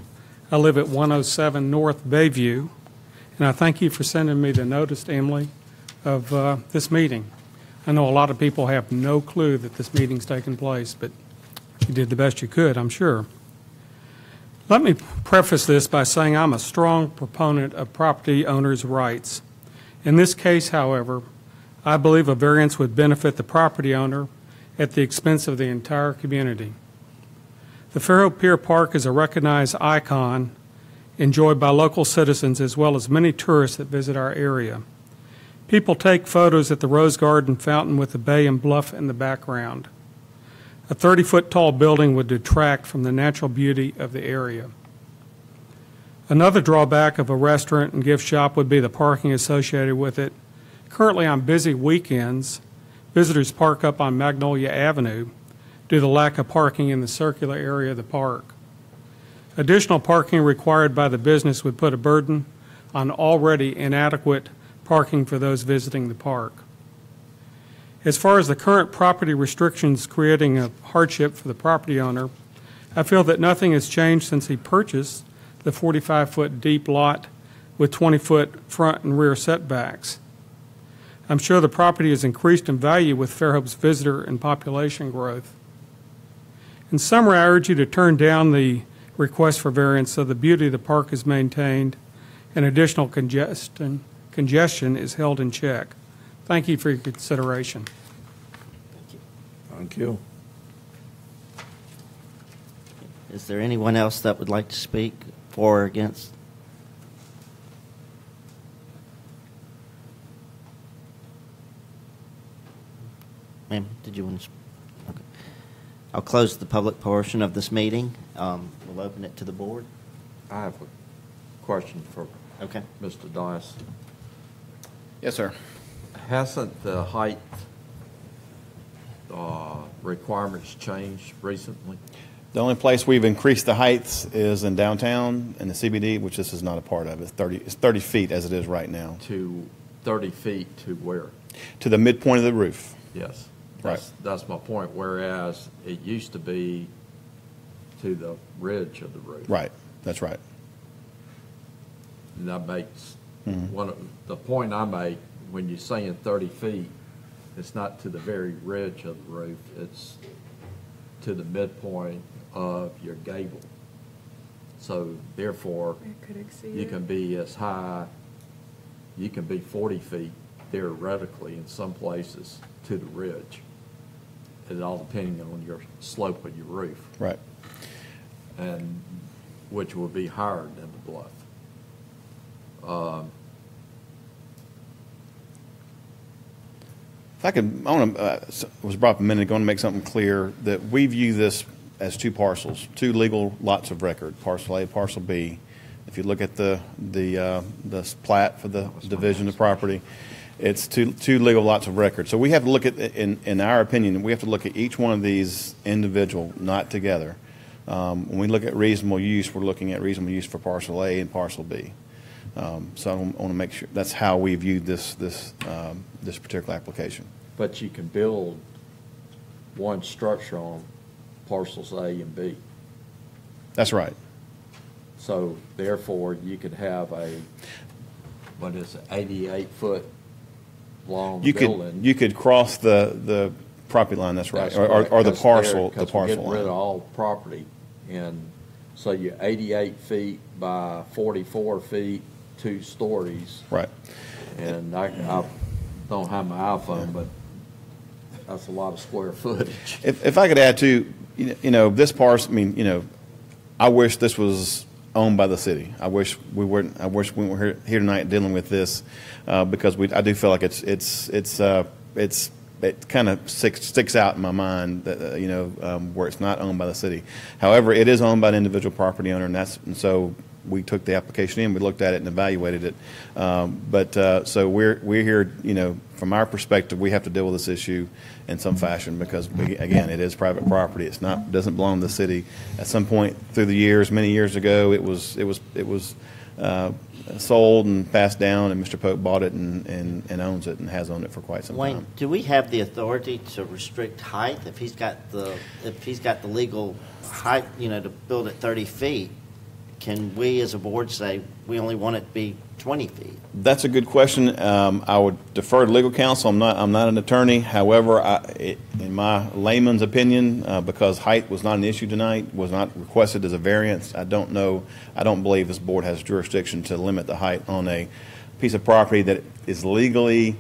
I live at 107 North Bayview, and I thank you for sending me the notice, Emily, of this meeting. I know a lot of people have no clue that this meeting's taking place, but you did the best you could, I'm sure. Let me preface this by saying I'm a strong proponent of property owners' rights. In this case, however, I believe a variance would benefit the property owner at the expense of the entire community. The Fairhope Pier Park is a recognized icon enjoyed by local citizens as well as many tourists that visit our area. People take photos at the Rose Garden fountain with the bay and bluff in the background. A 30-foot tall building would detract from the natural beauty of the area. Another drawback of a restaurant and gift shop would be the parking associated with it. Currently on busy weekends, visitors park up on Magnolia Avenue due to lack of parking in the circular area of the park. Additional parking required by the business would put a burden on already inadequate parking for those visiting the park. As far as the current property restrictions creating a hardship for the property owner, I feel that nothing has changed since he purchased the 45-foot deep lot with 20-foot front and rear setbacks. I'm sure the property has increased in value with Fairhope's visitor and population growth. In summary, I urge you to turn down the request for variance so the beauty of the park is maintained and additional congestion is held in check. Thank you for your consideration. Thank you. Is there anyone else that would like to speak for or against? Ma'am, did you want to speak? Okay. I'll close the public portion of this meeting. We'll open it to the board. I have a question for Okay. Mr. Dias. Yes, sir. Hasn't the height requirements changed recently? The only place we've increased the heights is in downtown and the CBD, which this is not a part of. It's 30 feet as it is right now. To 30 feet to where? To the midpoint of the roof. Yes. Right. That's my point, whereas it used to be to the ridge of the roof. Right, that's right. And that makes, Mm-hmm. the point I make, when you're saying 30 feet, it's not to the very ridge of the roof, it's to the midpoint of your gable. So therefore, It could exceed you it. can be as high, you can be 40 feet theoretically in some places to the ridge. It all depending on your slope of your roof, Right. and which will be higher than the bluff. If I could, I want to, was brought up a minute ago, I want to make something clear that we view this as two parcels, two legal lots of record, parcel A, parcel B. If you look at the plat for the division of property, it's two legal lots of record. So we have to look at, in our opinion, we have to look at each one of these individual, not together. When we look at reasonable use, we're looking at reasonable use for parcel A and parcel B. So I want to make sure that's how we viewed this particular application. But you can build one structure on parcels A and B. That's right. So therefore, you could have a, what is it, 88-foot long building. You could cross the property line. That's right, or the parcel We're getting rid line. of all property, and so you're 88 feet by 44 feet, 2 stories. Right. And I don't have my iPhone, but that's a lot of square footage. If I could add to, this parcel. I mean, I wish this was owned by the city. I wish we weren't. I wish we were here tonight dealing with this because I do feel like it kind of sticks out in my mind that where it's not owned by the city. However, it is owned by an individual property owner, and so we took the application in, we looked at it and evaluated it. So we're here, from our perspective, we have to deal with this issue in some fashion because again, it is private property. It's not doesn't belong to the city. At some point through the years, many years ago, it was sold and passed down, and Mr. Pope bought it and owns it and has owned it for quite some Wayne, time. do we have the authority to restrict height if he's got the legal height, to build at 30 feet? Can we as a board say we only want it to be 20 feet? That's a good question. I would defer to legal counsel. I'm not an attorney. However, in my layman's opinion, because height was not an issue tonight, was not requested as a variance, I don't believe this board has jurisdiction to limit the height on a piece of property that is legally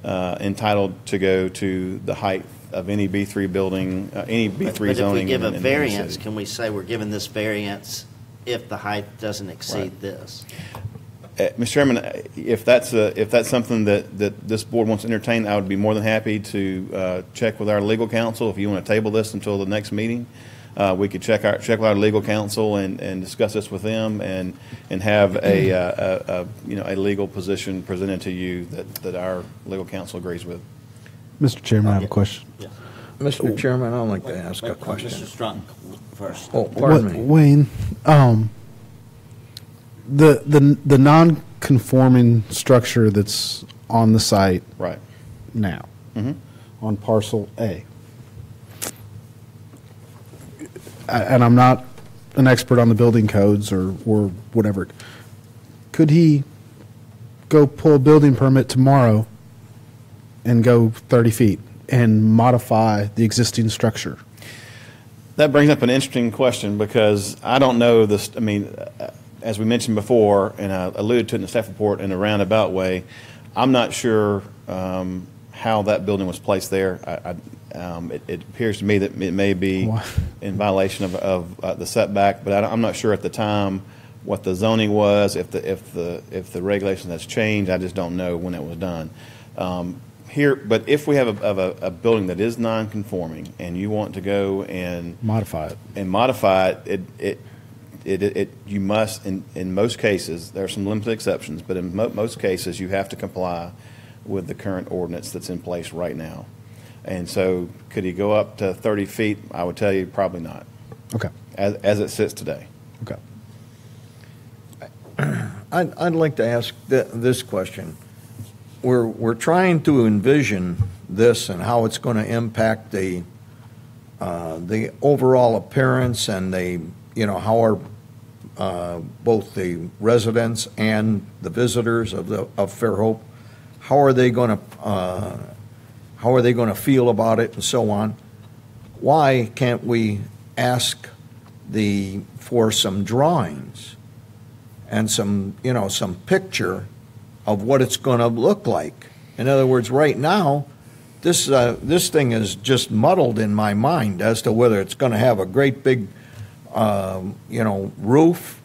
entitled to go to the height of any B3 building, any B3 But zoning. if we give a in the variance, city. can we say we're giving this variance if the height doesn't exceed Right. this? Mr. Chairman, if that's something that this board wants to entertain, I would be more than happy to check with our legal counsel. If you want to table this until the next meeting, we could check with our legal counsel and discuss this with them and have a legal position presented to you that our legal counsel agrees with. Mr. Chairman, I have a question. Mr. Chairman, I'd like to ask a question. Mr. Strunk first. Oh, pardon me. Wayne, the non-conforming structure that's on the site Right. now, Mm-hmm. on parcel A, and I'm not an expert on the building codes or whatever, could he go pull a building permit tomorrow and go 30 feet and modify the existing structure? That brings up an interesting question because I don't know this. I mean, as we mentioned before, and I alluded to it in the staff report in a roundabout way, I'm not sure how that building was placed there. It appears to me that it may be in violation of the setback, but I'm not sure at the time what the zoning was. If the regulation has changed, I just don't know when it was done. But if we have a building that is non-conforming and you want to go and Modify it. you must, in most cases, there are some limited exceptions, but in most cases, you have to comply with the current ordinance that's in place right now. And so could he go up to 30 feet? I would tell you probably not, Okay. as it sits today. Okay. I'd like to ask this question. We're trying to envision this and how it's going to impact the overall appearance and how our both the residents and the visitors of Fairhope, how are they going to feel about it and so on? Why can't we ask for some drawings and some picture of what it's going to look like? In other words, right now, this thing is just muddled in my mind as to whether it's going to have a great big, roof,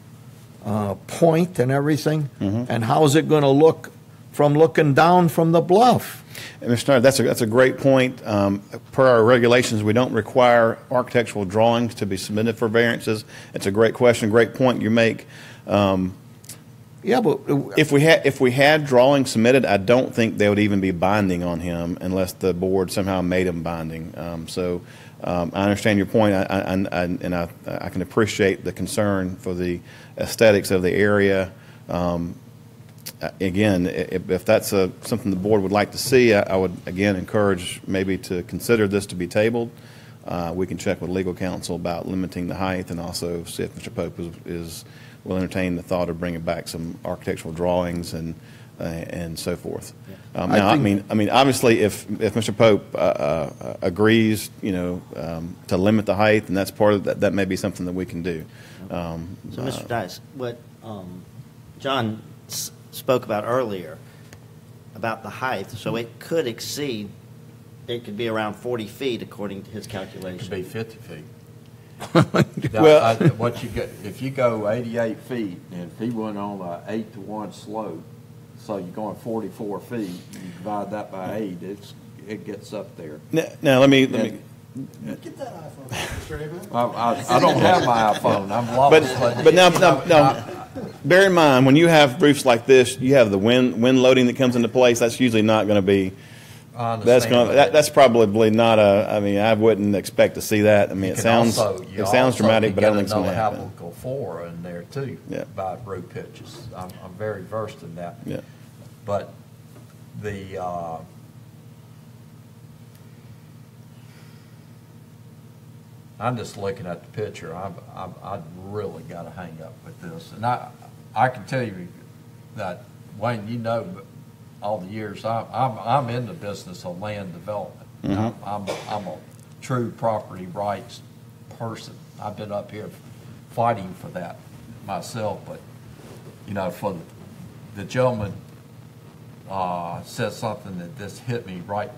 point and everything, and how is it going to look from looking down from the bluff? And Mr. Snyder, that's a great point. Per our regulations, we don't require architectural drawings to be submitted for variances. It's a great question, great point you make. Yeah, but If we had drawings submitted, I don't think they would even be binding on him unless the board somehow made them binding. I understand your point, and I can appreciate the concern for the aesthetics of the area. Again, if that's something the board would like to see, I would again encourage maybe to consider this to be tabled. We can check with legal counsel about limiting the height, and also see if Mr. Pope will entertain the thought of bringing back some architectural drawings and so forth. Now, I mean, obviously, if Mr. Pope agrees, to limit the height, and that's part of that may be something that we can do. So, Mr. Dice, what John spoke about earlier about the height, so it could exceed. It could be around 40 feet according to his calculation. It could be 50 feet. Well, If you go 88 feet, and if he went on a 8-to-1 slope, so you're going 44 feet, you divide that by 8, it gets up there. now let me. Get that iPhone, Mr. Avery. I don't have my iPhone. I'm lost. But now, bear in mind when you have roofs like this, you have the wind loading that comes into place. That's usually not going to be I That's understand. going, that's probably not I mean, I wouldn't expect to see that. I mean, You it can sounds, also- it sounds dramatic, but I don't think it's going to You happen. get another habitable floor in there too. Yeah. By road pitches. I'm very versed in that. Yeah. But the, I'm just looking at the picture. I've really got to hang up with this. And I can tell you that, Wayne, you know, all the years, I'm in the business of land development. Mm-hmm. I'm a true property rights person. I've been up here fighting for that myself, but, you know, for the gentleman said something that just hit me right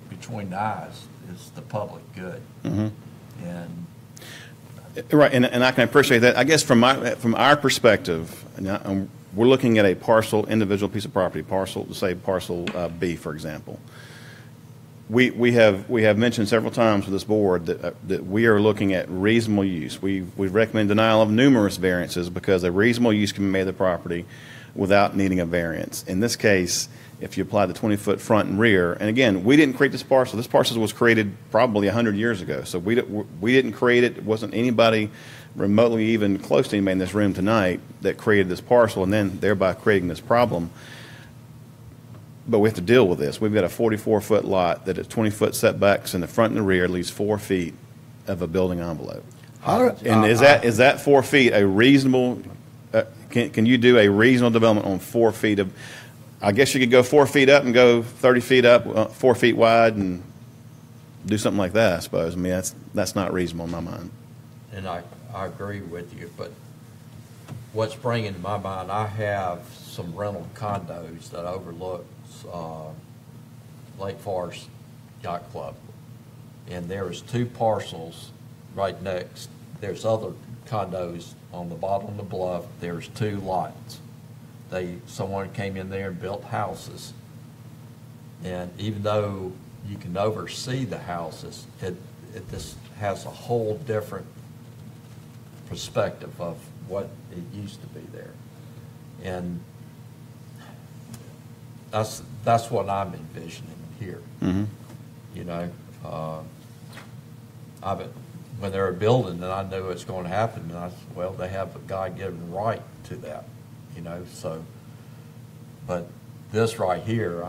between the eyes, is the public good. Mm-hmm. And Right, and I can appreciate that. I guess from our perspective, we're looking at a parcel, individual piece of property, say parcel B, for example. We have mentioned several times with this board that we are looking at reasonable use. We recommend denial of numerous variances because a reasonable use can be made of the property without needing a variance. In this case, if you apply the 20-foot front and rear, and again, we didn't create this parcel. This parcel was created probably 100 years ago, so we didn't create it. It wasn't anybody remotely even close to anybody in this room tonight that created this parcel and then thereby creating this problem. But we have to deal with this. We've got a 44-foot lot that is 20-foot setbacks in the front and the rear, at least 4 feet of a building envelope. And is that 4 feet a reasonable? Can you do a reasonable development on 4 feet of? I guess you could go 4 feet up and go 30 feet up, 4 feet wide, and do something like that. I suppose. I mean, that's not reasonable in my mind. And I agree with you, but what's bringing to my mind, I have some rental condos that overlook Lake Forest Yacht Club, and there's 2 parcels right next. There's other condos on the bottom of the bluff. There's 2 lots. Someone came in there and built houses, and even though you can oversee the houses, it just has a whole different perspective of what it used to be there, and that's what I'm envisioning here. Mm-hmm. You know, when they're building, and I knew it's going to happen, and I said, well, they have a God-given right to that. You know, so, but this right here,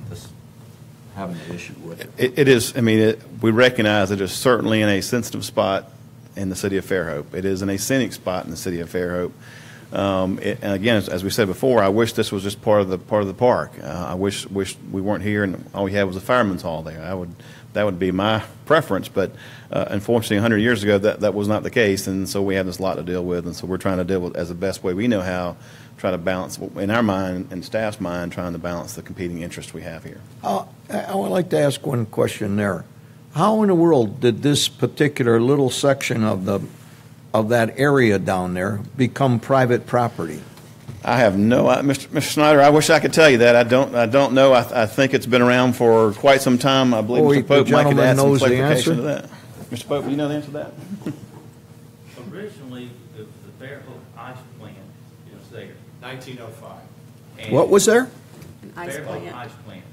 just having an issue with it. It is. I mean, we recognize it is certainly in a sensitive spot in the city of Fairhope. It is in a scenic spot in the city of Fairhope. And again, as we said before, I wish this was just part of the park. I wish we weren't here and all we had was a fireman's hall there. That would be my preference, but unfortunately 100 years ago that was not the case, and so we have this lot to deal with, and so we're trying to deal with as the best way we know how, try to balance in our mind and staff's mind, trying to balance the competing interests we have here. I would like to ask one question there. How in the world did this particular little section of that area down there become private property? I have no, Mr. Snyder. I wish I could tell you that. I don't know. I think it's been around for quite some time. I believe Mr. Pope might could add some clarification to that. Mr. Pope, do you know the answer to that? Originally, the Fairhope ice plant is there. 1905. And What was there? An ice Fairhope plant. ice plant.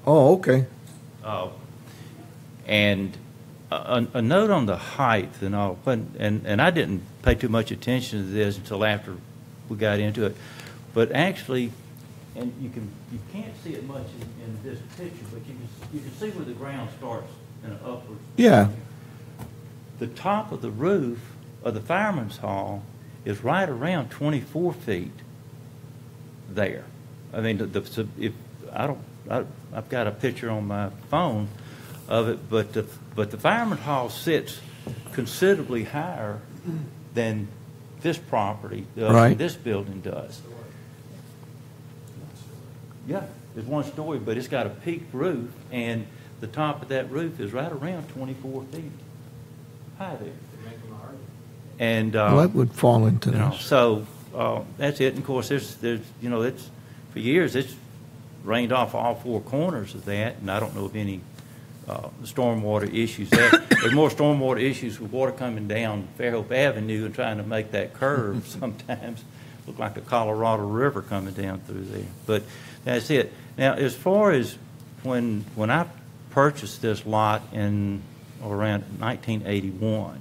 Oh, okay. And a note on the height and all, and I didn't pay too much attention to this until after we got into it, but actually, and you can't see it much in this picture, but you can see where the ground starts in an upward. Yeah. The top of the roof of the fireman's hall is right around 24 feet there. I mean, I've got a picture on my phone of it, but the fireman's hall sits considerably higher than this property does, Right. this building does. Yeah, it's 1 story, but it's got a peaked roof, and the top of that roof is right around 24 feet high there. And Well, that would fall into you know, this. so that's it. And of course, there's it's for years it's rained off all 4 corners of that, and I don't know of any stormwater issues there. There's more stormwater issues with water coming down Fairhope Avenue and trying to make that curve sometimes look like the Colorado River coming down through there. But that's it. Now, as far as when I purchased this lot in around 1981,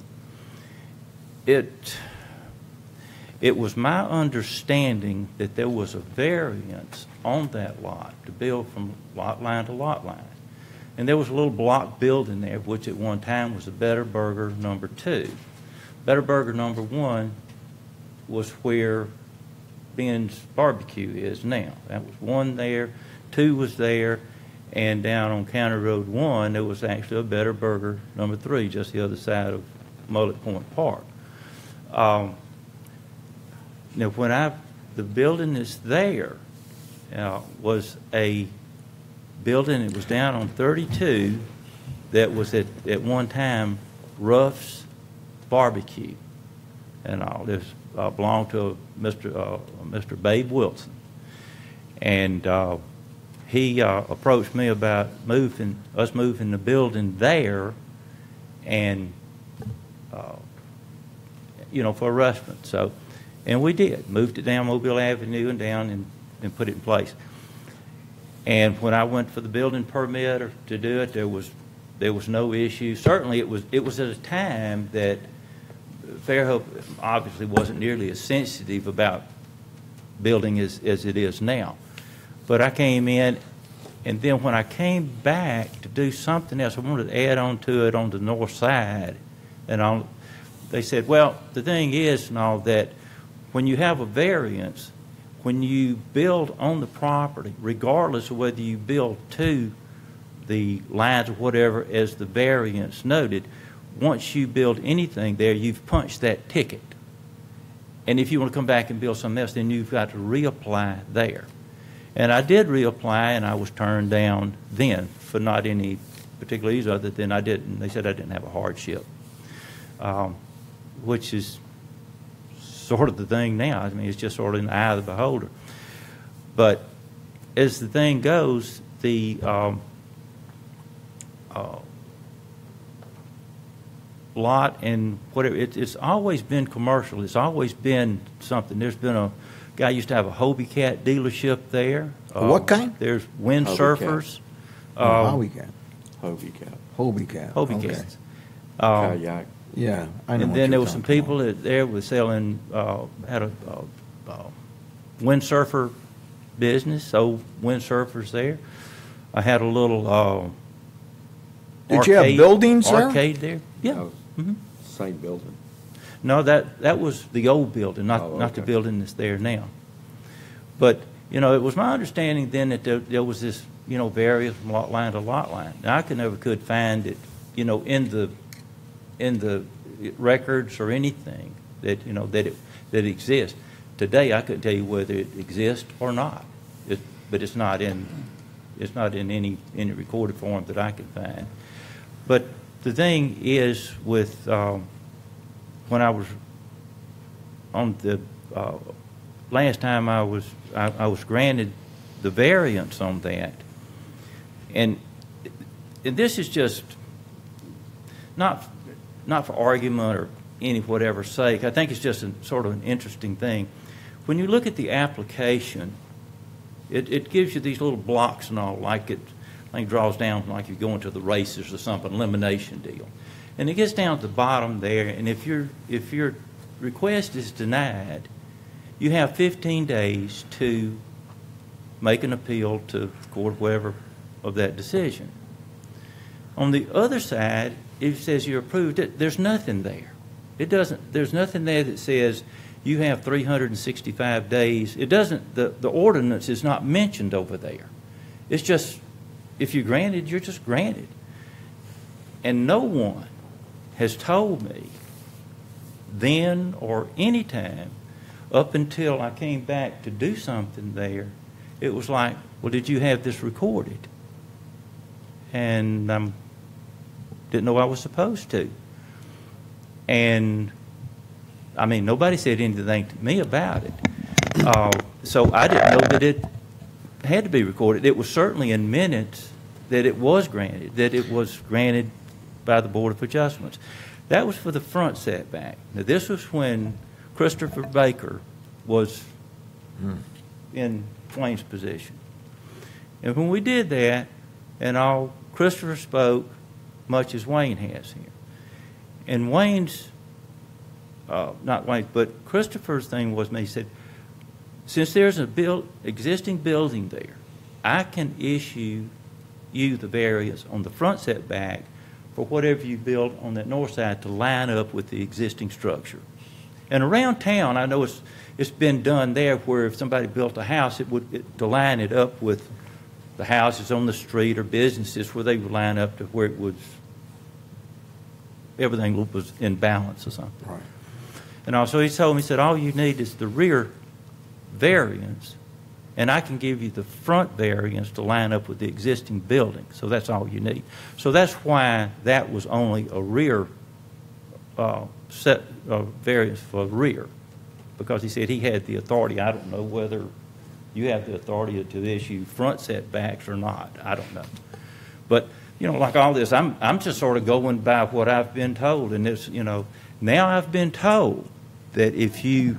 it was my understanding that there was a variance on that lot to build from lot line to lot line. And there was a little block building there, which at one time was a Better Burger number 2. Better Burger number 1 was where Ben's Barbecue is now. That was 1 there, 2 was there, and down on County Road 1, there was actually a Better Burger number 3, just the other side of Mullet Point Park. Now, when the building that's there was a building that was down on 32 that was at one time Ruff's Barbecue, and all this belonged to Mr. Babe Wilson, and he approached me about moving the building there, and for a restaurant. So, and we did moved it down Mobile Avenue and down and put it in place. And when I went for the building permit to do it, there was no issue. Certainly, it was at a time that Fairhope obviously wasn't nearly as sensitive about building as it is now. But I came in, and then when I came back to do something else, I wanted to add on to it on the north side, and they said, well, the thing is now that when you have a variance, when you build on the property, regardless of whether you build to the lines or whatever as the variance noted, once you build anything there, you've punched that ticket. And if you want to come back and build something else, then you've got to reapply there. And I did reapply, and I was turned down then for not any particular reason other than they said I didn't have a hardship, which is sort of the thing now. I mean, it's just sort of in the eye of the beholder. But as the thing goes, the lot and whatever, it's always been commercial. It's always been something. There's been a guy used to have a Hobie Cat dealership there. What kind? There's windsurfers. Hobie Cat. Hobie Cat. Hobie Cat. Hobie Okay. Cats. Kayak. Yeah, I know. And what then there you're was some talking people that there was selling, had a windsurfer business, so windsurfers there. I had a little Did you have buildings there? Arcade there. Yeah. Oh, same building. No, that was the old building, not the okay. building that's there now. But, it was my understanding then that there was this, various from lot line to lot line. Now, I could find it, in the records or anything that that exists. Today, I couldn't tell you whether it exists or not. But it's not in any recorded form that I can find. But the thing is, with when I was on the last time I was granted the variance on that, and this is just not for argument or any whatever sake. I think it's just sort of an interesting thing. When you look at the application, it gives you these little blocks and all, like it draws down like you're going to the races or something, elimination deal. And it gets down to the bottom there, and if your request is denied, you have 15 days to make an appeal to the court, whatever, of that decision. On the other side, it says you're approved. There's nothing there. There's nothing there that says you have 365 days. It doesn't. The ordinance is not mentioned over there. It's just, if you're granted, you're just granted. And no one has told me then or any time up until I came back to do something there, it was like, well, did you have this recorded? And didn't know I was supposed to. And, I mean, nobody said anything to me about it. So I didn't know that it had to be recorded. It was certainly in minutes that it was granted by the Board of Adjustments. That was for the front setback. Now, this was when Christopher Baker was in Twain's position. And when we did that, and all. Christopher spoke much as Wayne has here. And Wayne's, not Wayne, but Christopher's thing was, he said, since there's a existing building there, I can issue you the variance on the front setback for whatever you build on that north side to line up with the existing structure. And around town, I know it's been done there where if somebody built a house, to line it up with the houses on the street or businesses where they would line up to where everything was in balance or something. Right. And also he told me, he said, all you need is the rear variance, and I can give you the front variance to line up with the existing building. So that's all you need. So that's why that was only a rear set of variance for rear, because he said he had the authority. I don't know whether you have the authority to issue front setbacks or not. I don't know. But, you know, like all this, I'm just sort of going by what I've been told. And this, you know, now I've been told that if you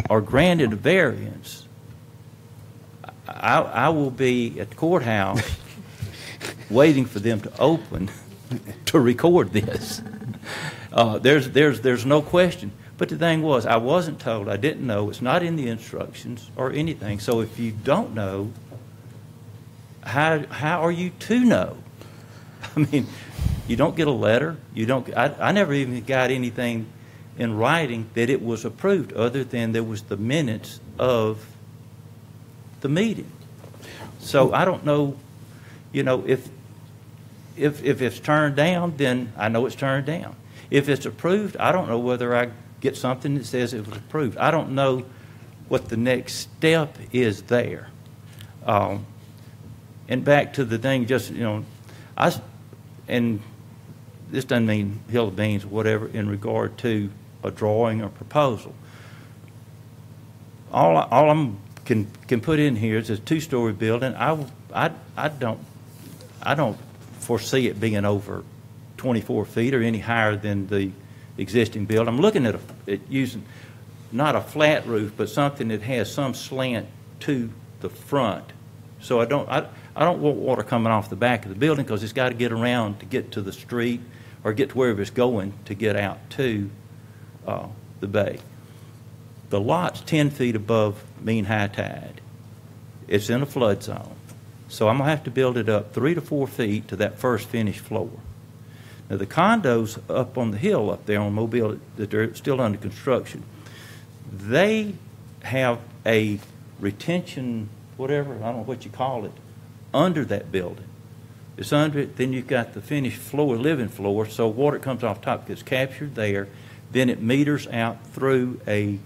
are granted a variance, I will be at the courthouse waiting for them to open to record this. There's no question. But the thing was, I wasn't told. I didn't know. It's not in the instructions or anything. So if you don't know, how are you to know? I mean, you don't get a letter. You don't. I never even got anything in writing that it was approved, other than there was the minutes of the meeting. So I don't know. You know, if it's turned down, then I know it's turned down. If it's approved, I don't know whether I get something that says it was approved. I don't know what the next step is there. And back to the thing, just, you know, and this doesn't mean hill of beans or whatever in regard to a drawing or proposal. All I'm can put in here is a two-story building. I don't foresee it being over 24 feet or any higher than the existing building. I'm looking at using not a flat roof, but something that has some slant to the front. So I don't want water coming off the back of the building, because it's got to get around to get to the street or get to wherever it's going to get out to the bay. The lot's 10 feet above mean high tide. It's in a flood zone. So I'm going to have to build it up 3 to 4 feet to that first finished floor. Now, the condos up on the hill up there on Mobile that they're still under construction, they have a retention, whatever, I don't know what you call it, under that building. It's under it, then you've got the finished floor, living floor, so water comes off top, gets captured there, then it meters out through a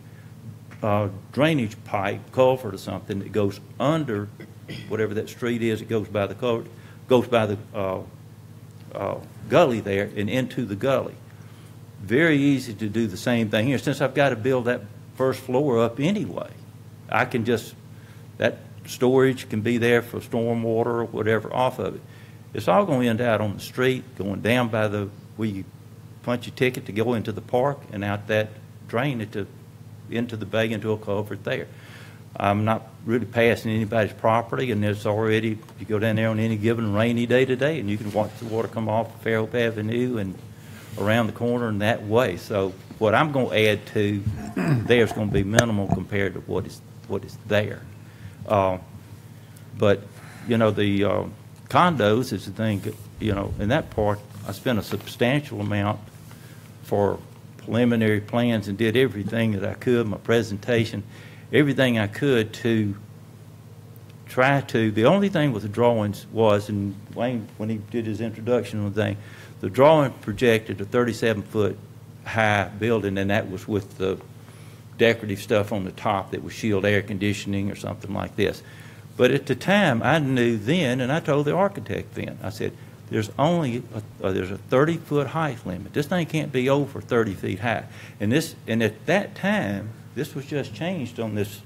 drainage pipe, culvert or something that goes under whatever that street is. It goes by the culvert, goes by the gully there and into the gully. Very easy to do the same thing here. Since I've got to build that first floor up anyway, I can just, that storage can be there for storm water or whatever off of it. It's all going to end out on the street, going down by the, where you punch your ticket to go into the park, and out that drain into the bay, into a culvert there. I'm not really passing anybody's property, and there's already, you go down there on any given rainy day today, and you can watch the water come off Fairhope Avenue and around the corner and that way. So what I'm going to add to there is going to be minimal compared to what is there. But, you know, the condos is the thing, you know, in that part, I spent a substantial amount for preliminary plans and did everything that I could, my presentation, everything I could to try to, the only thing with the drawings was, and Wayne, when he did his introduction on the thing, the drawing projected a 37-foot high building, and that was with the decorative stuff on the top that would shield air conditioning or something like this. But at the time, I knew then, and I told the architect then, I said, there's only there's a 30-foot height limit. This thing can't be over 30 feet high. And at that time, this was just changed on this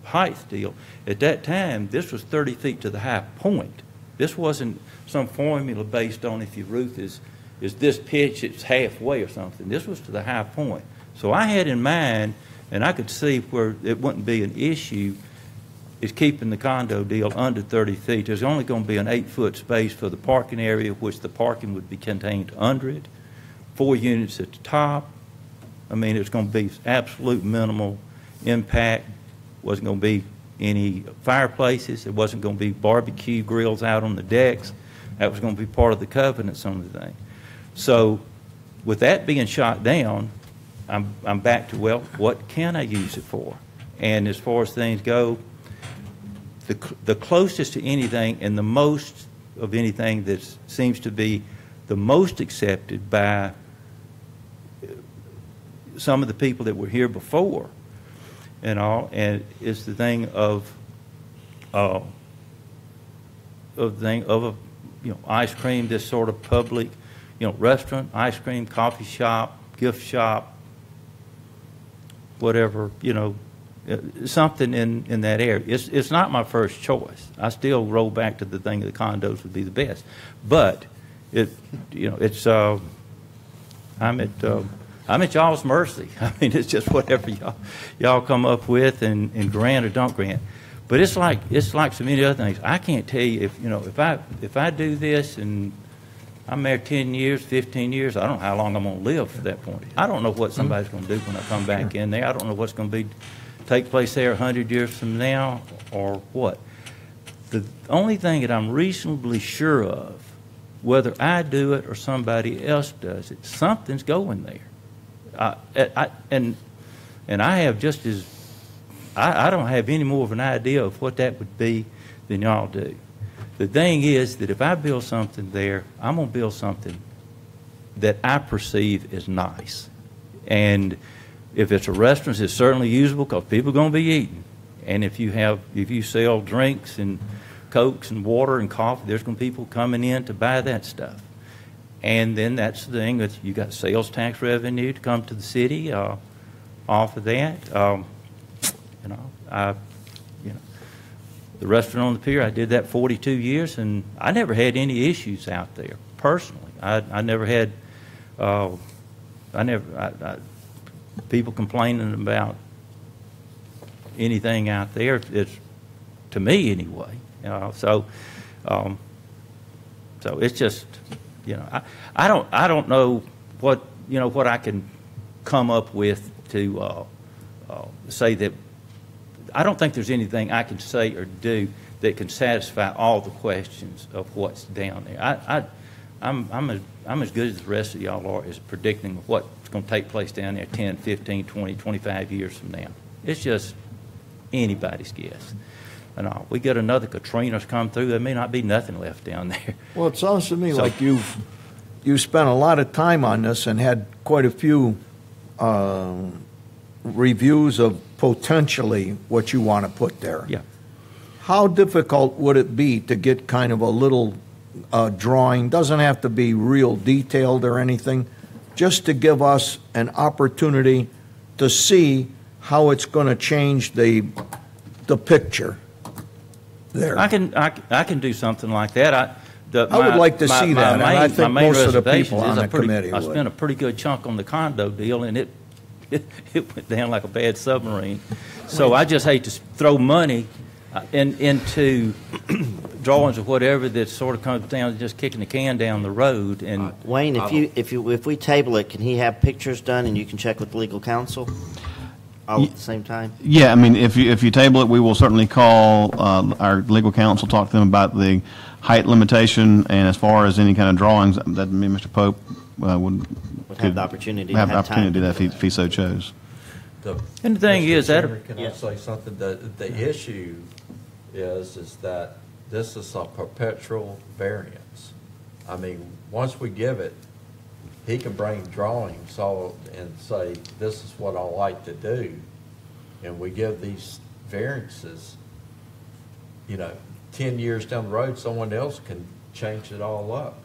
height deal. At that time, this was 30 feet to the high point. This wasn't some formula based on if your roof is this pitch, it's halfway or something. This was to the high point. So I had in mind, and I could see where it wouldn't be an issue is keeping the condo deal under 30 feet. There's only going to be an 8-foot space for the parking area, which the parking would be contained under it. 4 units at the top. I mean, it's going to be absolute minimal impact. Wasn't going to be any fireplaces. There wasn't going to be barbecue grills out on the decks. That was going to be part of the covenants on the thing. So with that being shot down, I'm back to, well, what can I use it for? And as far as things go, the closest to anything and the most of anything that seems to be the most accepted by some of the people that were here before and all, and is the thing of a ice cream, this sort of public, restaurant, ice cream, coffee shop, gift shop, whatever, something in that area. It's not my first choice. I still roll back to the thing that the condos would be the best, but I'm at y'all's mercy. I mean, it's just whatever y'all come up with and grant or don't grant. But it's like so many other things. I can't tell you if I do this and I'm there 10 years, 15 years, I don't know how long I'm going to live at that point. I don't know what somebody's going to do when I come back in there. I don't know what's going to take place there 100 years from now or what. The only thing that I'm reasonably sure of, whether I do it or somebody else does it, something's going there. And I have just as I don't have any more of an idea of what that would be than y'all do. The thing is that if I build something there, I'm going to build something that I perceive as nice. And if it's a restaurant, it's certainly usable because people are going to be eating. And if you sell drinks and Cokes and water and coffee, there's going to be people coming in to buy that stuff. And then that's the thing, that you got sales tax revenue to come to the city off of that. The restaurant on the pier, I did that 42 years, and I never had any issues out there personally. I never had people complaining about anything out there. It's to me anyway. So it's just I don't know what I can come up with to say that. I don't think there's anything I can say or do that can satisfy all the questions of what's down there. I'm as good as the rest of y'all are as predicting what's going to take place down there 10, 15, 20, 25 years from now. It's just anybody's guess. And we get another Katrina's come through, there may not be nothing left down there. Well, it sounds to me like you spent a lot of time on this and had quite a few reviews of potentially what you want to put there. Yeah. How difficult would it be to get kind of a little drawing, doesn't have to be real detailed or anything, just to give us an opportunity to see how it's going to change the picture there? I can do something like that. I would like to see that, and I think most of the people on the committee would. I spent a pretty good chunk on the condo deal, and it went down like a bad submarine. So I just hate to throw money into drawings or whatever that sort of comes down to just kicking the can down the road. And Wayne, if we table it, can he have pictures done and you can check with legal counsel all at the same time? Yeah, I mean, if you table it, we will certainly call our legal counsel, talk to them about the height limitation, and as far as any kind of drawings, that me and Mr. Pope would have the opportunity have to the have opportunity to time do that if he so chose. And the thing is that Can I say something? The issue is that this is a perpetual variance. I mean, once we give it, he can bring drawings and say, this is what I like to do, and we give these variances, 10 years down the road, someone else can change it all up.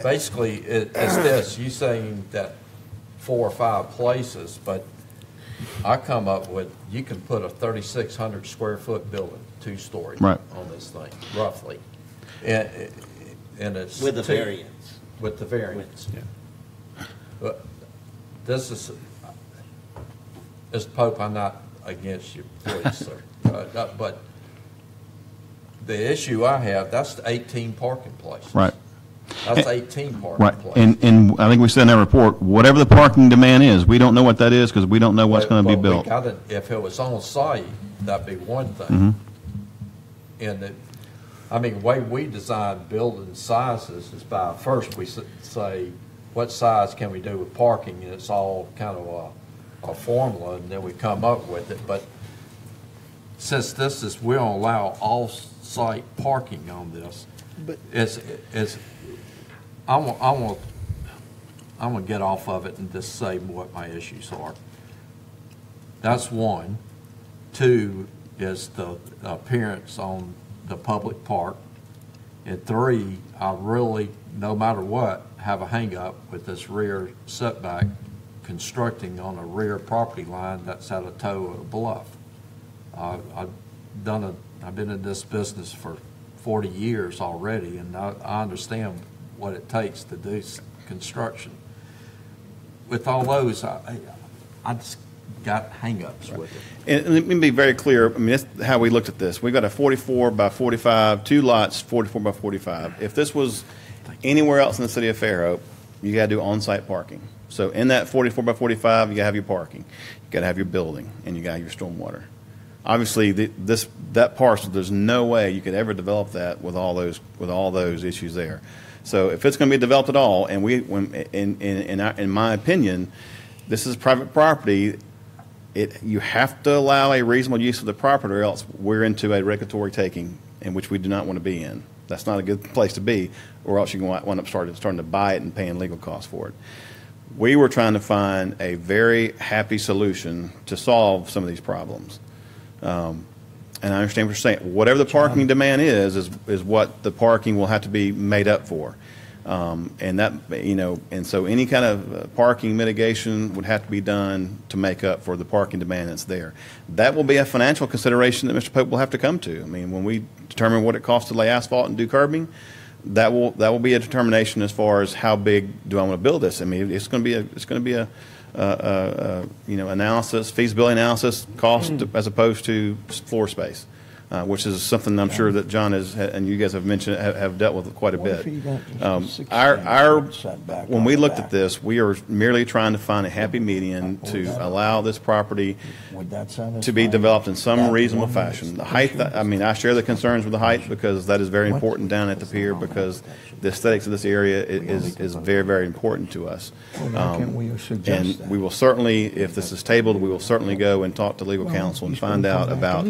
Basically, it's this, you saying that 4 or 5 places, but I come up with, you can put a 3,600 square foot building, 2-story, right, on this thing, roughly. And it's with the variance. With the variance. Yeah. But this is, Mr. Pope, I'm not against you, please, sir. But the issue I have, that's 18 parking places. Right. That's 18 parking Right. places. And I think we said in that report, whatever the parking demand is, we don't know what that is because we don't know what's going to be But built. we gotta, if it was on site, that'd be one thing. Mm-hmm. And the way we design building sizes is by, first we say, what size can we do with parking? And it's all kind of a formula, and then we come up with it. But since we don't allow off-site parking on this, I want to get off of it and just say what my issues are. That's one. Two is the appearance on the public park. And three, I really, no matter what, have a hang-up with this rear setback constructing on a rear property line that's at a toe of a bluff. I've been in this business for 40 years already, and I understand what it takes to do construction. With all those, I just got hang-ups with it. And let me be very clear. I mean, that's how we looked at this. We've got a 44 by 45, 2 lots, 44 by 45. If this was anywhere else in the city of Fairhope, you got to do on-site parking. So in that 44 by 45, you got to have your parking, you got to have your building, and you got your stormwater. Obviously, that parcel, there's no way you could ever develop that with all those issues there. So if it's going to be developed at all, and in my opinion, this is private property. You have to allow a reasonable use of the property, or else we're into a regulatory taking, in which we do not want to be in. That's not a good place to be, or else you're going to wind up starting to buy it and paying legal costs for it. We were trying to find a very happy solution to solve some of these problems. And I understand what you're saying. Whatever the parking demand is what the parking will have to be made up for. And that, and so any kind of parking mitigation would have to be done to make up for the parking demand that's there. That will be a financial consideration that Mr. Pope will have to come to. I mean, when we determine what it costs to lay asphalt and do curbing, that will be a determination as far as how big do I want to build this. I mean, it's going to be a analysis, feasibility analysis, cost as opposed to floor space. Which is something I'm sure that John and you guys have mentioned, have dealt with quite a bit. When we looked at this, we are merely trying to find a happy median to allow this property to be developed in some reasonable fashion. The height, I share the concerns with the height because that is very important down at the pier, because the aesthetics of this area is very, very important to us. And we will certainly, if this is tabled, we will certainly go and talk to legal counsel and find out about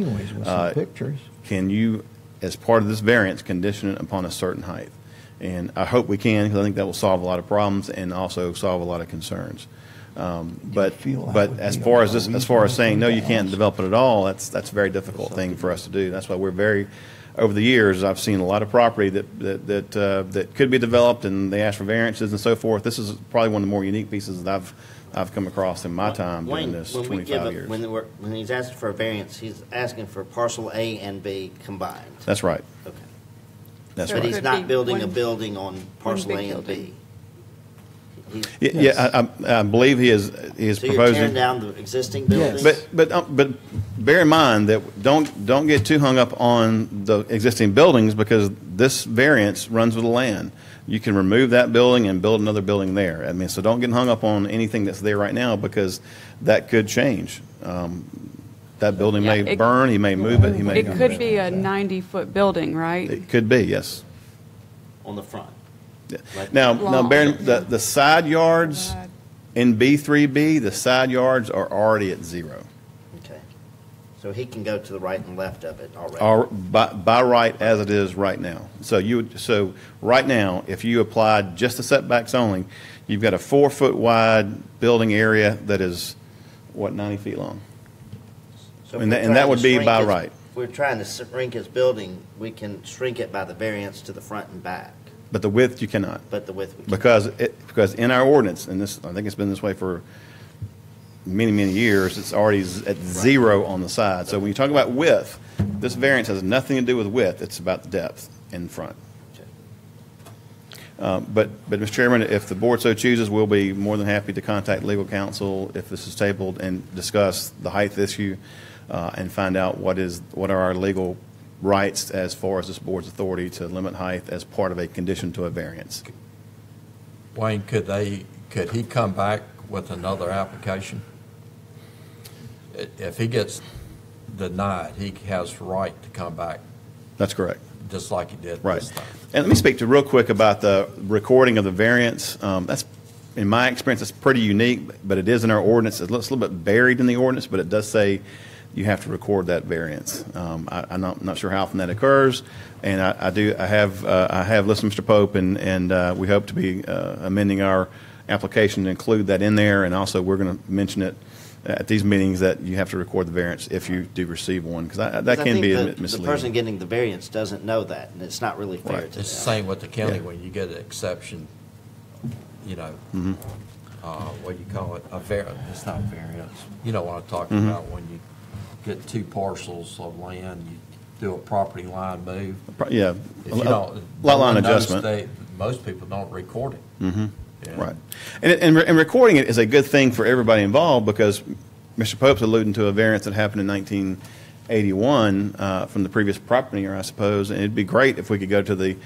can you, as part of this variance, condition it upon a certain height? And I hope we can, because I think that will solve a lot of problems and also solve a lot of concerns. But as far as saying no, you can't develop it at all, that's a very difficult thing for us to do. That's why over the years, I've seen a lot of property that could be developed, and they ask for variances and so forth. This is probably one of the more unique pieces that I've come across in my time doing this 25 years. When he's asking for a variance, he's asking for parcel A and B combined. That's right. Okay. That's but right. he's not building a building on parcel A and B. I believe he is So proposing. you're tearing down the existing buildings? But bear in mind that don't get too hung up on the existing buildings, because this variance runs with the land. You can remove that building and build another building there. So don't get hung up on anything that's there right now, because that could change. That building may burn. He may move it. It could be a 90-foot building, right? It could be, yes. On the front. Yeah. Now, the side yards in B3B, the side yards are already at 0. Okay. So he can go to the right and left of it already. By right as it is right now. So right now, if you applied just the setbacks only, you've got a 4-foot wide building area that is, 90 feet long? So and that would be by right. If we're trying to shrink his building, we can shrink it by the variance to the front and back. But the width you cannot. But the width we cannot. Because in our ordinance, and I think it's been this way for many, many years, it's already at 0 on the side. So when you talk about width, this variance has nothing to do with width. It's about the depth in front. But Mr. Chairman, if the board so chooses, we'll be more than happy to contact legal counsel if this is tabled and discuss the height issue and find out what are our legal rights as far as this board's authority to limit height as part of a condition to a variance. Wayne, could he come back with another application? If he gets denied, he has the right to come back. That's correct. Just like he did Right. this time. And let me speak to real quick about the recording of the variance. That's, in my experience, it's pretty unique, but it is in our ordinance. It's a little bit buried in the ordinance, but it does say you have to record that variance. I'm not sure how often that occurs, and I have listened to Mr. Pope, and we hope to be amending our application to include that in there, and also we're going to mention it at these meetings that you have to record the variance if you do receive one, because that can be misleading. The person getting the variance doesn't know that, and it's not really fair Right. to It's the them. same with the county Yeah. when you get an exception, you know, what do you call it? It's not a variance. You know what I'm talking about when you get two parcels of land, you do a property line move. Yeah, If you don't, lot line notice adjustment. most people don't record it. Yeah. Right. And recording it is a good thing for everybody involved, because Mr. Pope's alluding to a variance that happened in 1981 from the previous property owner, I suppose. And it'd be great if we could go to the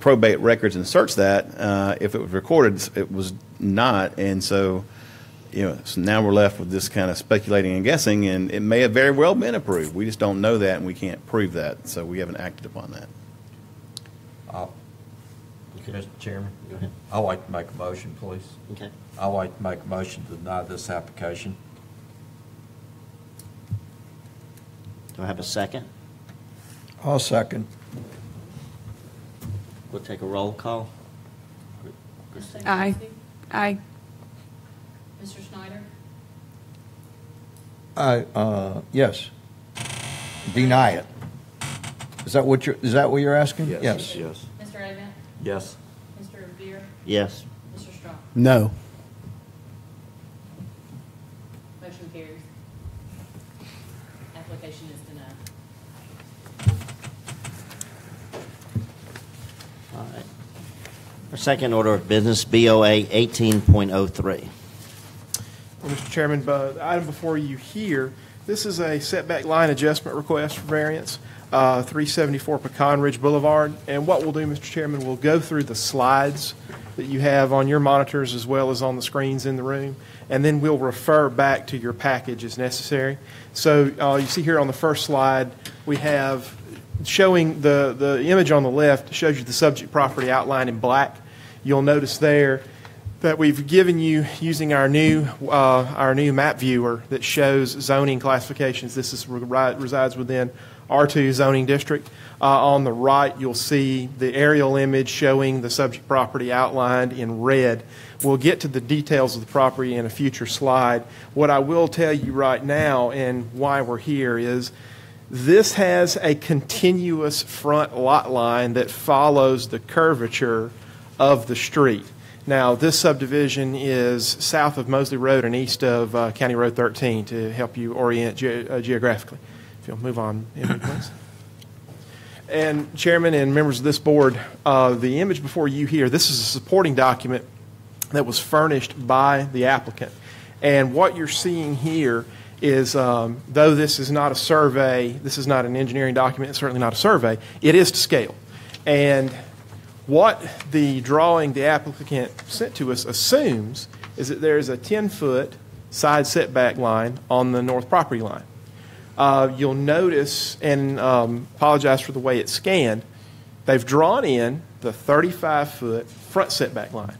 probate records and search that. If it was recorded, it was not. And so, so now we're left with this kind of speculating and guessing, and it may have very well been approved. We just don't know that, and we can't prove that. So we haven't acted upon that. Mr. Chairman, Go ahead. I'd like to make a motion, please. Okay. I'd like to make a motion to deny this application. Do I have a second? I'll second. We'll take a roll call. Aye. Aye. Mr. Schneider? Yes. Deny it. Is that what you're asking? Yes. Mr. Avent? Yes. Mr. Beer? Yes. Mr. Strong? No. Motion carries. Application is denied. All right. Our second order of business, BOA 18.03. Well, Mr. Chairman, the item before you here, this is a setback line adjustment request for variance, 374 Pecan Ridge Boulevard. And what we'll do, Mr. Chairman, we'll go through the slides that you have on your monitors as well as on the screens in the room, and then we'll refer back to your package as necessary. So you see here on the first slide, we have showing the image on the left shows you the subject property outlined in black. You'll notice there that we've given you, using our new map viewer that shows zoning classifications. This resides within R2 zoning district. On the right, you'll see the aerial image showing the subject property outlined in red. We'll get to the details of the property in a future slide. What I will tell you right now, and why we're here, is this has a continuous front lot line that follows the curvature of the street. Now, this subdivision is south of Mosley Road and east of County Road 13 to help you orient geographically. If you'll move on, Emily, please. And Chairman and members of this board, the image before you here, this is a supporting document that was furnished by the applicant. And what you're seeing here is, though this is not a survey, this is not an engineering document, it's certainly not a survey, it is to scale. And what the drawing the applicant sent to us assumes is that there is a 10-foot side setback line on the north property line. You'll notice, and apologize for the way it's scanned, they've drawn in the 35-foot front setback line,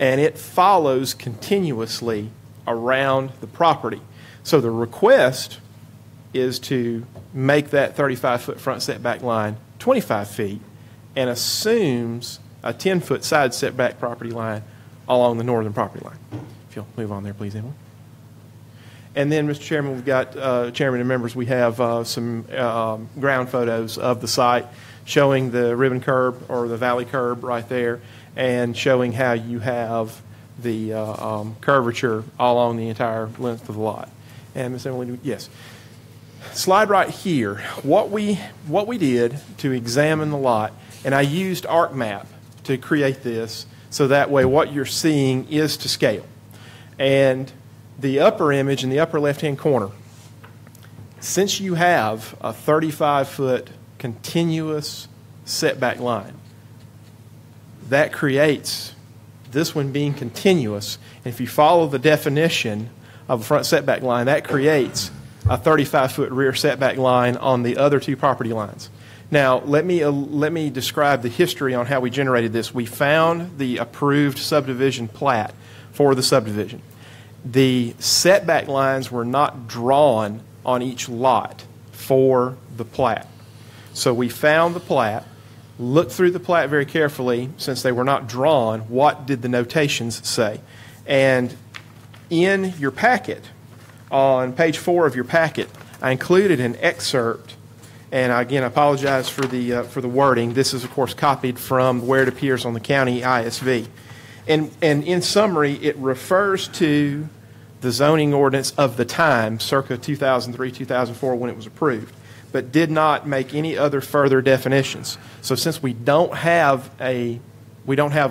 and it follows continuously around the property. So the request is to make that 35-foot front setback line 25 feet and assumes a 10-foot side setback property line along the northern property line. If you'll move on there, please, Emily. And then, Mr. Chairman, we've got, Chairman and members, we have some ground photos of the site showing the ribbon curb or the valley curb right there, and showing how you have the curvature all along the entire length of the lot. And Ms. Emily, yes. Slide right here. What we did to examine the lot, and I used ArcMap to create this, so that way what you're seeing is to scale. And the upper image in the upper left-hand corner, since you have a 35-foot continuous setback line, that creates this one being continuous. And if you follow the definition of a front setback line, that creates a 35-foot rear setback line on the other two property lines. Now, let me describe the history on how we generated this. We found the approved subdivision plat for the subdivision. The setback lines were not drawn on each lot for the plat. So we found the plat, looked through the plat very carefully. Since they were not drawn, what did the notations say? And in your packet, on page 4 of your packet, I included an excerpt. And again, I apologize for the wording. This is, of course, copied from where it appears on the county ISV. And in summary, it refers to the zoning ordinance of the time, circa 2003, 2004, when it was approved, but did not make any other further definitions. So since we don't have a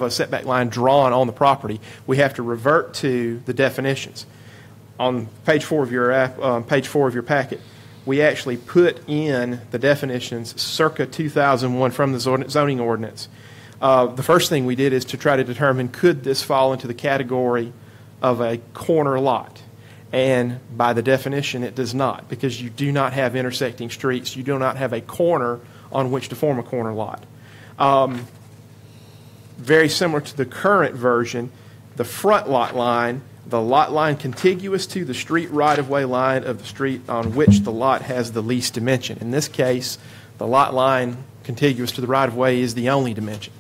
setback line drawn on the property, we have to revert to the definitions. On page 4 of your packet, we actually put in the definitions circa 2001 from the zoning ordinance. The first thing we did is to try to determine, could this fall into the category of a corner lot? And by the definition, it does not, because you do not have intersecting streets. You do not have a corner on which to form a corner lot. Very similar to the current version, the front lot line, the lot line contiguous to the street right-of-way line of the street on which the lot has the least dimension. In this case, the lot line contiguous to the right-of-way is the only dimension.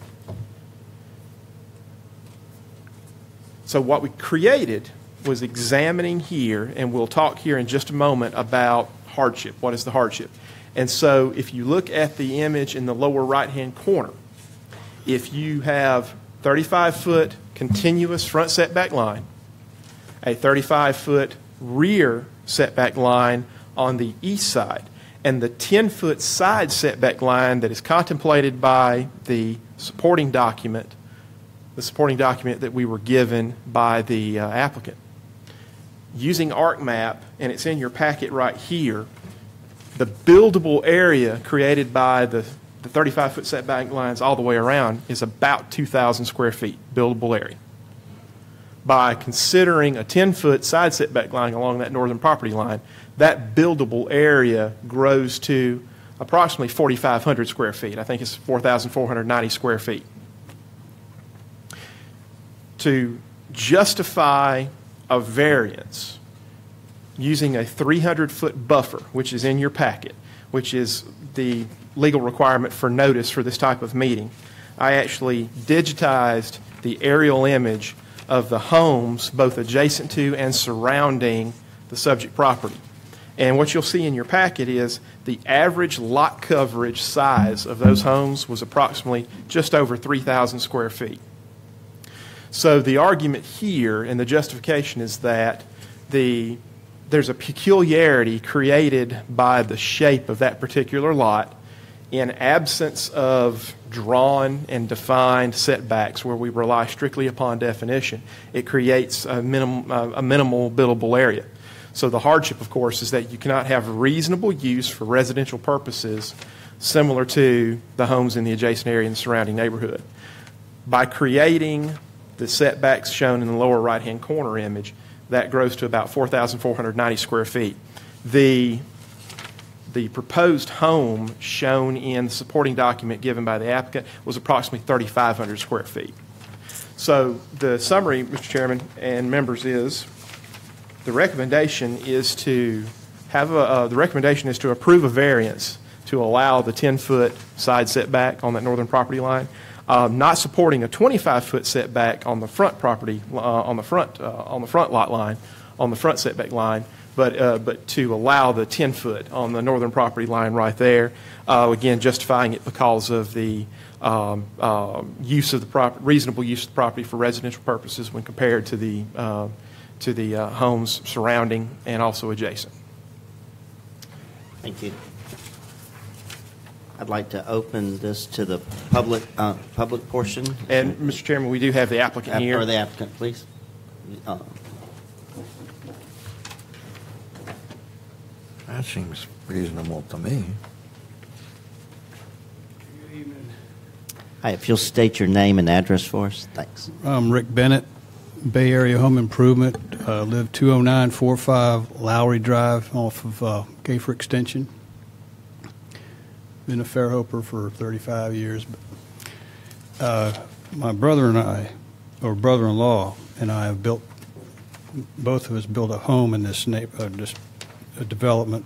So what we created was examining here, and we'll talk here in just a moment about hardship. What is the hardship? And so if you look at the image in the lower right-hand corner, if you have 35-foot continuous front setback line, a 35-foot rear setback line on the east side, and the 10-foot side setback line that is contemplated by the supporting document that we were given by the applicant. Using ArcMap, and it's in your packet right here, the buildable area created by the 35-foot setback lines all the way around is about 2,000 square feet buildable area. By considering a 10-foot side setback line along that northern property line, that buildable area grows to approximately 4,500 square feet. I think it's 4,490 square feet. To justify a variance using a 300-foot buffer, which is in your packet, which is the legal requirement for notice for this type of meeting, I actually digitized the aerial image of the homes both adjacent to and surrounding the subject property. And what you'll see in your packet is the average lot coverage size of those homes was approximately just over 3,000 square feet. So the argument here and the justification is that there's a peculiarity created by the shape of that particular lot in absence of drawn and defined setbacks where we rely strictly upon definition. It creates a minimal buildable area. So the hardship, of course, is that you cannot have reasonable use for residential purposes similar to the homes in the adjacent area and the surrounding neighborhood. By creating the setbacks shown in the lower right-hand corner image, that grows to about 4,490 square feet. The proposed home shown in the supporting document given by the applicant was approximately 3,500 square feet. So the summary, Mr. Chairman and members, is the recommendation is to approve a variance to allow the 10-foot side setback on that northern property line. Not supporting a 25-foot setback on the front property, on the front lot line, on the front setback line, but to allow the 10-foot on the northern property line right there. Again, justifying it because of the use of the reasonable use of the property for residential purposes when compared to the homes surrounding and also adjacent. Thank you. I'd like to open this to the public portion. And, Mr. Chairman, we do have the applicant here. Or the applicant, please. That seems reasonable to me. Hi, if you'll state your name and address for us, thanks. I'm Rick Bennett, Bay Area Home Improvement. Live 20945 Lowry Drive off of Gayfer Extension. Been a Fairhoper for 35 years. My brother and I, or brother-in-law and I have built, both of us built a home in this this development.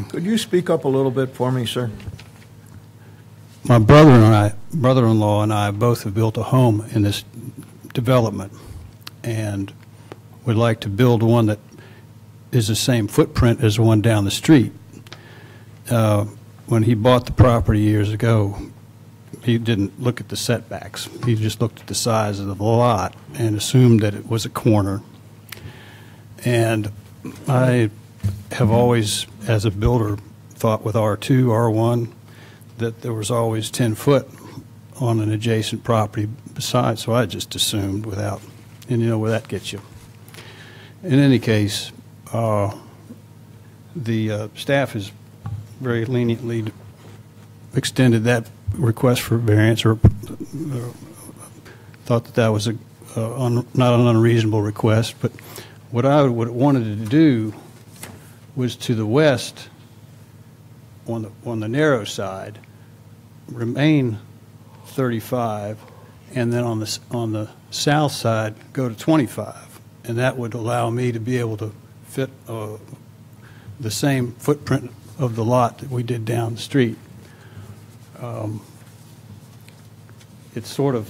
Could you speak up a little bit for me, sir? My brother-in-law and I both have built a home in this development and would like to build one that is the same footprint as the one down the street. When he bought the property years ago, he didn't look at the setbacks. He just looked at the size of the lot and assumed that it was a corner. And I have always, as a builder, thought with R2, R1, that there was always 10 foot on an adjacent property besides, so I just assumed without, and you know where that gets you. In any case, the staff has very leniently extended that request for variance, or thought that that was not an unreasonable request. But what I wanted to do was to the west, on the narrow side, remain 35, and then on the south side go to 25, and that would allow me to be able to fit the same footprint of the lot that we did down the street. It's sort of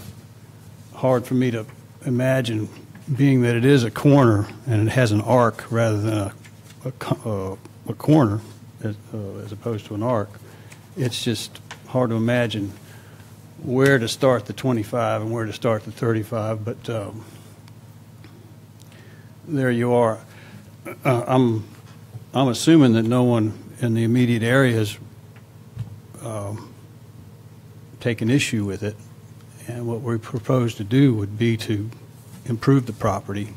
hard for me to imagine, being that it is a corner and it has an arc rather than a corner as opposed to an arc. It's just hard to imagine where to start the 25 and where to start the 35, but there you are. I'm assuming that no one in the immediate area has taken issue with it, and what we propose to do would be to improve the property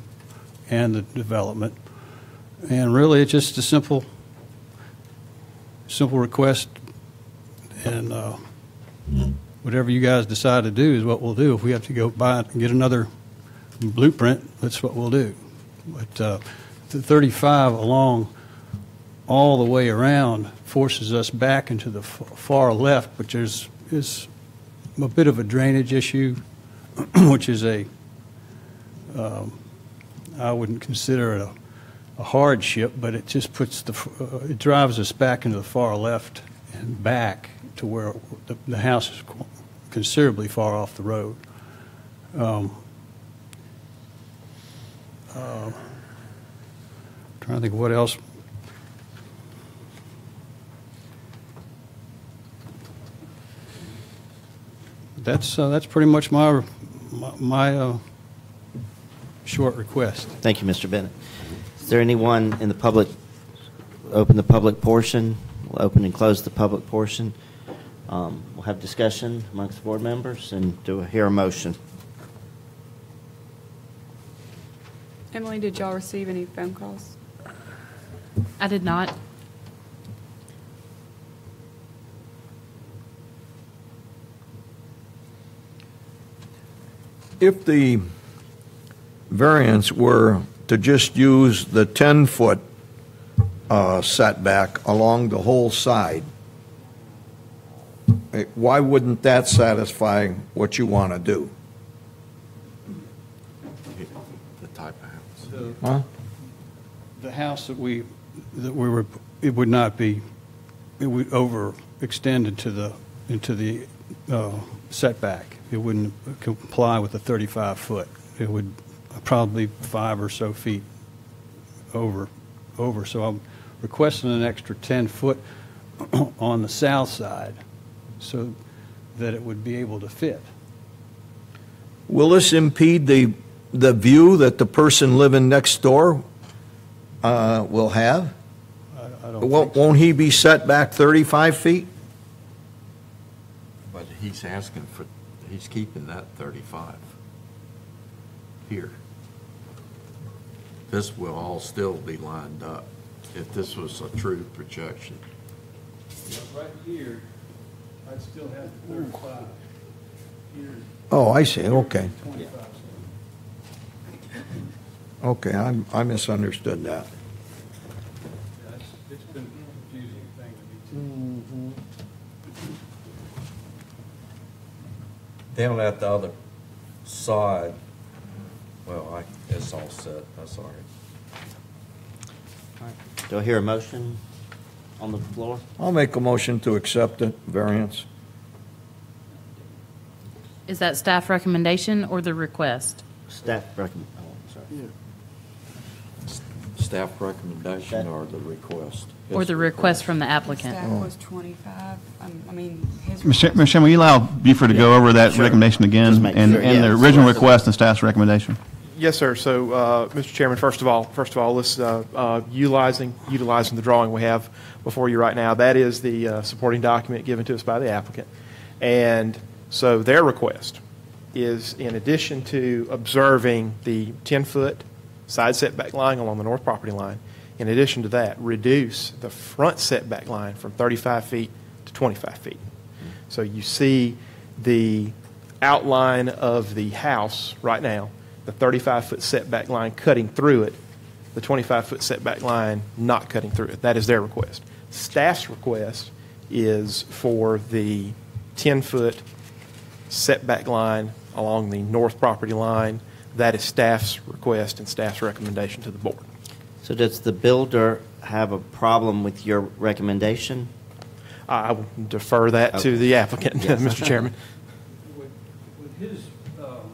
and the development, and really it's just a simple request, and whatever you guys decide to do is what we'll do. If we have to go buy it and get another blueprint, that's what we'll do. But the 35 along all the way around forces us back into the far left, which is a bit of a drainage issue, which is I wouldn't consider it a hardship, but it just puts it drives us back into the far left and back to where the house is considerably far off the road. Trying to think of what else. That's pretty much my short request. Thank you, Mr. Bennett. Is there anyone in the public? Open the public portion. We'll open and close the public portion. We'll have discussion amongst the board members and hear a motion. Emily, did y'all receive any phone calls? I did not. If the variance were to just use the 10-foot setback along the whole side, why wouldn't that satisfy what you want to do? The type of house. Huh? The house that we were, it would not be, it would overextend into the setback. It wouldn't comply with the 35 foot. It would probably 5 or so feet over. So I'm requesting an extra 10 foot on the south side so that it would be able to fit. Will this impede the view that the person living next door will have? I don't think so. Won't he be set back 35 feet? he's asking for, he's keeping that 35 here. This will all still be lined up if this was a true projection. Right here, I'd still have the 35. Here, Oh, I see, okay. 25. Okay, I misunderstood that. It's been a confusing thing to me, too. Down at the other side, well, it's all set, that's all right. Do I hear a motion on the floor? I'll make a motion to accept the variance. Is that staff recommendation or the request? Staff recommend, oh, I'm sorry. Staff recommendation or the request? Or the request from the applicant? Staff was 25. I mean, his. Mr. Chairman, will you allow Buford to go over that Sure. recommendation Just again make and sure, and yeah. the original request and staff's recommendation? Yes, sir. So, Mr. Chairman, first of all, let's utilizing the drawing we have before you right now. That is the supporting document given to us by the applicant, and so their request is, in addition to observing the 10-foot side setback line along the north property line, in addition to that, reduce the front setback line from 35 feet to 25 feet. So you see the outline of the house right now, the 35-foot setback line cutting through it, the 25-foot setback line not cutting through it. That is their request. Staff's request is for the 10-foot setback line along the north property line. That is staff's request and staff's recommendation to the board. So does the builder have a problem with your recommendation? I will defer that to the applicant, Yes. Mr. Chairman. With his, well,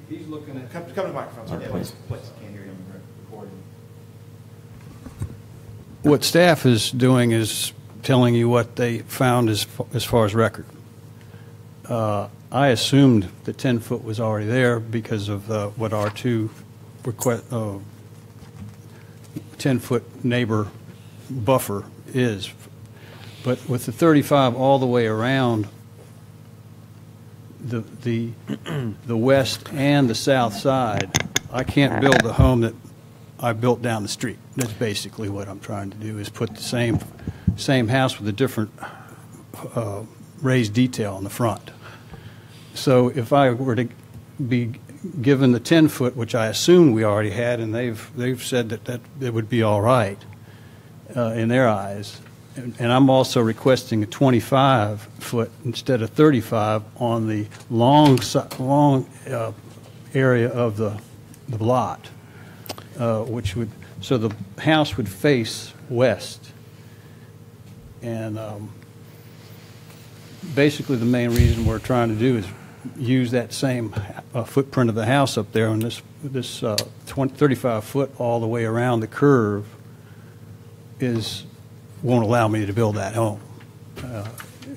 he's looking at. Come to the microphone, sir. Yeah, please. Can't hear him recording. What staff is doing is telling you what they found as far as record. I assumed the 10-foot was already there because of what our two 10-foot neighbor buffer is. But with the 35 all the way around the west and the south side, I can't build the home that I built down the street. That's basically what I'm trying to do, is put the same house with a different raised detail on the front. So if I were to be given the 10-foot, which I assume we already had, and they've said that it would be all right in their eyes, and I'm also requesting a 25-foot instead of 35 on the long area of the lot, which would, so the house would face west. And basically the main reason we're trying to do is use that same footprint of the house up there, and this 35 foot all the way around the curve won't allow me to build that home.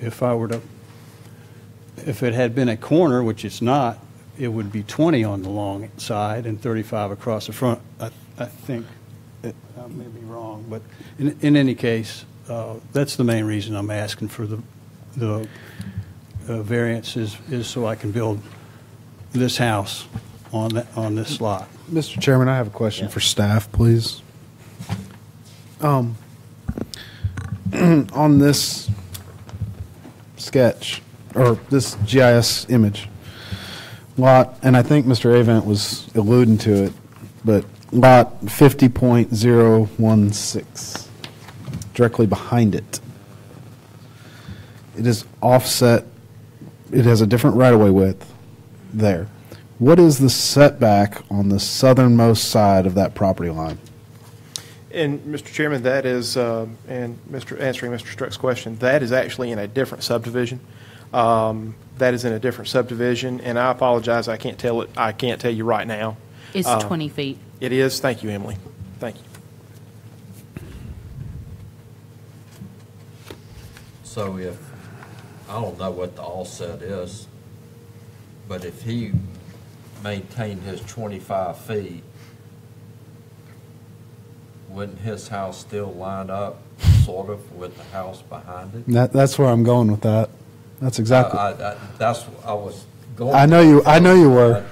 If it had been a corner, which it's not, it would be 20 on the long side and 35 across the front. I think I may be wrong, but in any case, that's the main reason I'm asking for the variance is so I can build this house on this lot. Mr. Chairman, I have a question for staff, please. On this sketch, or this GIS image, lot, and I think Mr. Avent was alluding to it, but lot 50.016, directly behind it. It is offset. It has a different right-of-way width there. What is the setback on the southernmost side of that property line? And Mr. Chairman, that is, and answering Mr. Strick's question, that is actually in a different subdivision. That is in a different subdivision, and I apologize, I can't tell you right now. It's 20 feet. It is. Thank you, Emily. Thank you. So if, I don't know what the offset is, but if he maintained his 25 feet, wouldn't his house still line up sort of, with the house behind it. That's where I'm going with that. That's exactly. That's, I was going. I know you were.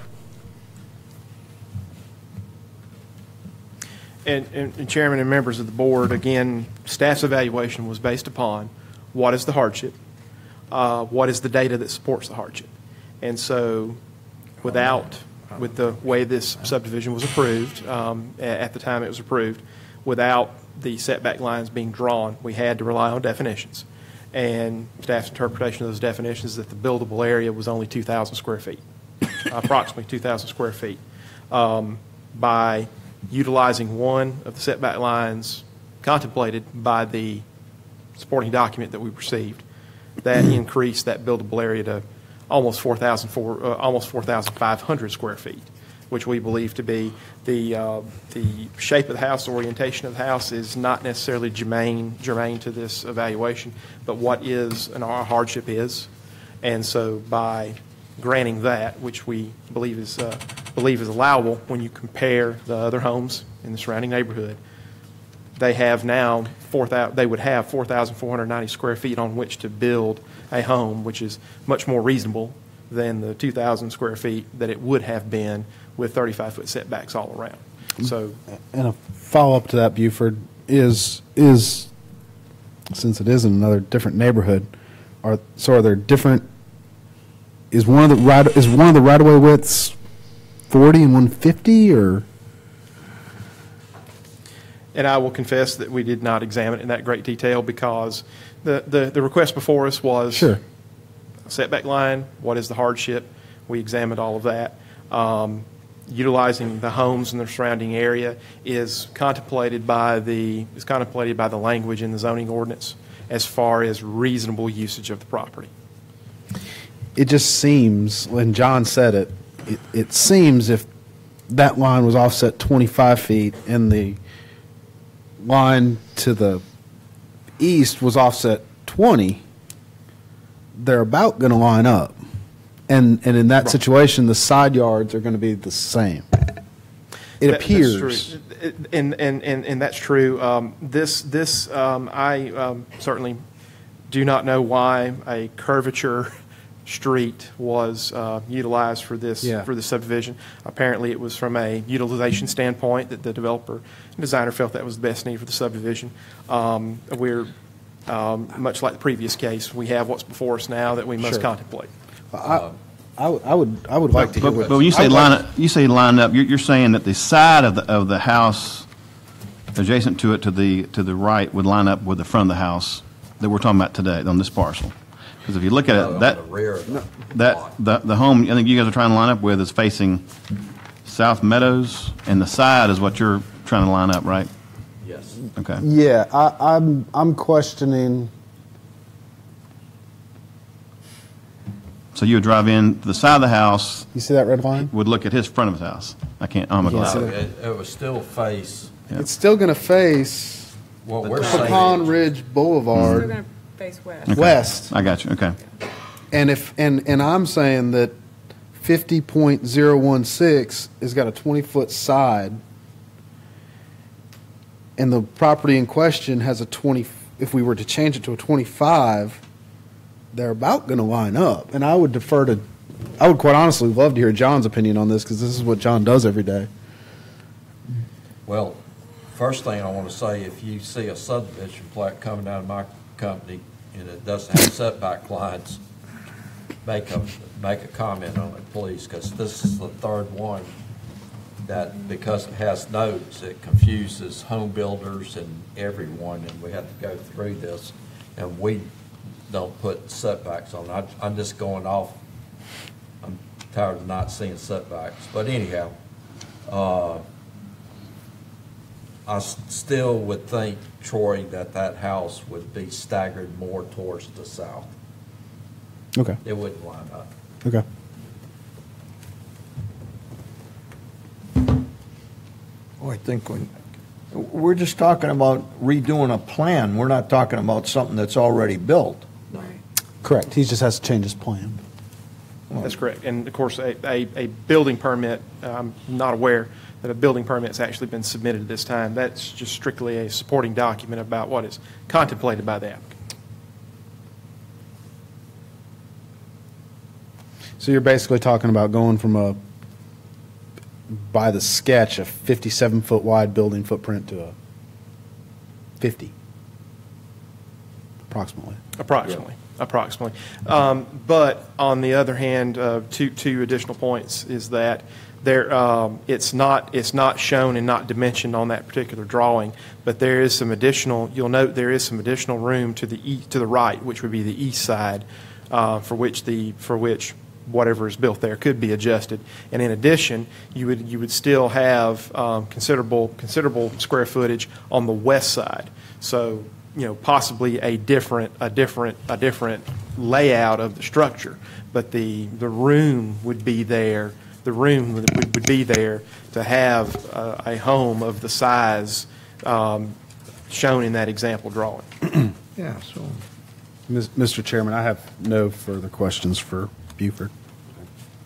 And Chairman and members of the board, again, staff's evaluation was based upon what is the hardship, what is the data that supports the hardship. And so with the way this subdivision was approved, at the time it was approved, without the setback lines being drawn, we had to rely on definitions. And staff's interpretation of those definitions is that the buildable area was only 2,000 square feet, approximately 2,000 square feet. By utilizing one of the setback lines contemplated by the supporting document that we received, that increased that buildable area to almost 4,500 square feet, which we believe to be the shape of the house, the orientation of the house is not necessarily germane to this evaluation, but what is and our hardship is. And so by granting that, which we believe is allowable when you compare the other homes in the surrounding neighborhood, they have now they would have 4,490 square feet on which to build a home, which is much more reasonable than the 2,000 square feet that it would have been with 35-foot setbacks all around. So, and a follow-up to that, Buford, is since it is in another different neighborhood, are there different? Is one of the right-of-way widths 40 and 150, or? And I will confess that we did not examine it in that great detail because the request before us was sure. Setback line, what is the hardship? We examined all of that. Utilizing the homes in the surrounding area is contemplated by the language in the zoning ordinance as far as reasonable usage of the property. It just seems, when John said it seems if that line was offset 25 feet and the line to the east was offset 20, they're about going to line up. And in that situation, the side yards are going to be the same. It appears. That's true. And that's true. I certainly do not know why a curvature street was utilized for this subdivision. Apparently, it was from a utilization standpoint that the developer and designer felt that was the best need for the subdivision. We're much like the previous case. We have what's before us now that we must contemplate. I would like to hear. But when you say line up, you're saying that the side of the house adjacent to it to the right would line up with the front of the house that we're talking about today on this parcel. Because if you look at it, the home I think you guys are trying to line up with is facing South Meadows, and the side is what you're trying to line up, right? Yes. Okay. Yeah, I'm questioning. So you would drive in to the side of the house. You see that red line? Would look at his front of his house. I can't. Oh my God. It would still face. Yeah. It's still going to face What we're Pecan saying. Ridge Boulevard. Still going to face west. Okay. West. I got you. Okay. And I'm saying that 50.016 has got a 20-foot side, and the property in question has a 20. If we were to change it to a 25, they're about going to line up. And I would quite honestly love to hear John's opinion on this, because this is what John does every day. Well, first thing I want to say, if you see a subdivision plat coming out of my company and it doesn't have setback lines, make a comment on it, please, because this is the third one that, because it has nodes, it confuses home builders and everyone, and we have to go through this, and we don't put setbacks on. I'm just going off. I'm tired of not seeing setbacks. But anyhow, I still would think, Troy, that house would be staggered more towards the south. Okay. It wouldn't line up. Okay. Oh, I think we're just talking about redoing a plan. We're not talking about something that's already built. Correct. He just has to change his plan. That's correct. And of course, a building permit, I'm not aware that a building permit's actually been submitted at this time. That's just strictly a supporting document about what is contemplated by the applicant. So you're basically talking about going from by the sketch, a 57-foot wide building footprint to a 50, approximately. Approximately. But on the other hand, two additional points is that it's not shown and not dimensioned on that particular drawing, but there is some additional. You'll note there is some additional room to the right, which would be the east side, for which whatever is built there could be adjusted. And in addition, you would still have considerable square footage on the west side. So, possibly a different layout of the structure, but the room would be there. The room would be there to have a home of the size shown in that example drawing. Yeah, so. Mr. Chairman, I have no further questions for Buford.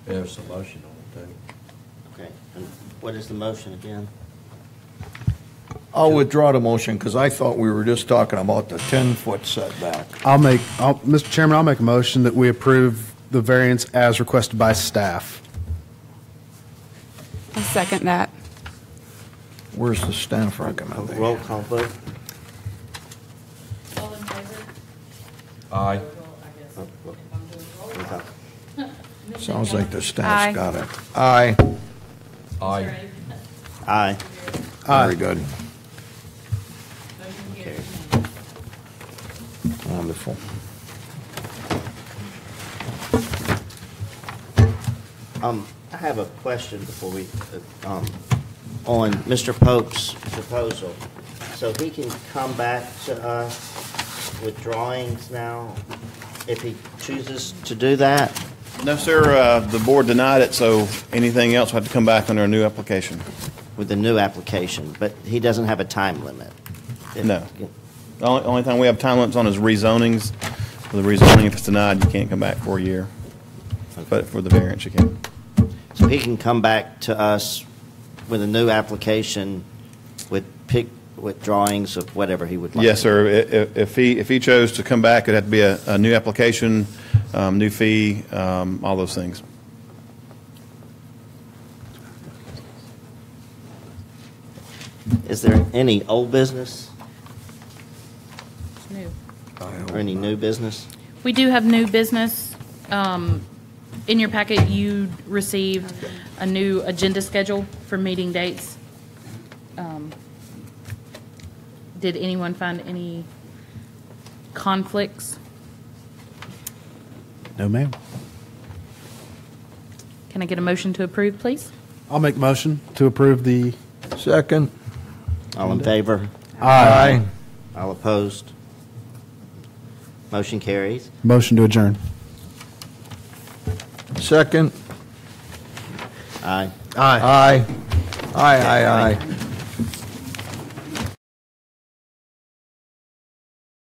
There's a motion on it, too. Okay, and what is the motion again? I'll withdraw the motion because I thought we were just talking about the 10-foot setback. Mr. Chairman, I'll make a motion that we approve the variance as requested by staff. I second that. Where's the staff recommendation? Roll call vote. All in favor? Aye. Sounds like the Aye. staff's got it. Aye. Aye. Aye. Very good. Okay. Wonderful. I have a question before we, on Mr. Pope's proposal. So he can come back to us with drawings now if he chooses to do that? No, sir, the board denied it, so anything else will have to come back under a new application. With the new application, but he doesn't have a time limit? No. The only thing we have time limits on is rezonings. For the rezoning, if it's denied, you can't come back for a year. But for the variance, you can. So he can come back to us with a new application with drawings of whatever he would like? Yes, sir. If he chose to come back, it'd have to be a new application, new fee, all those things. Is there any old business New. or any new business? We do have new business. In your packet, you received a new agenda schedule for meeting dates. Did anyone find any conflicts? No, ma'am. Can I get a motion to approve, please? I'll make motion to approve the. Second. All in favor? Aye. All opposed? Motion carries. Motion to adjourn. Second. Aye. Aye. Aye, aye, aye.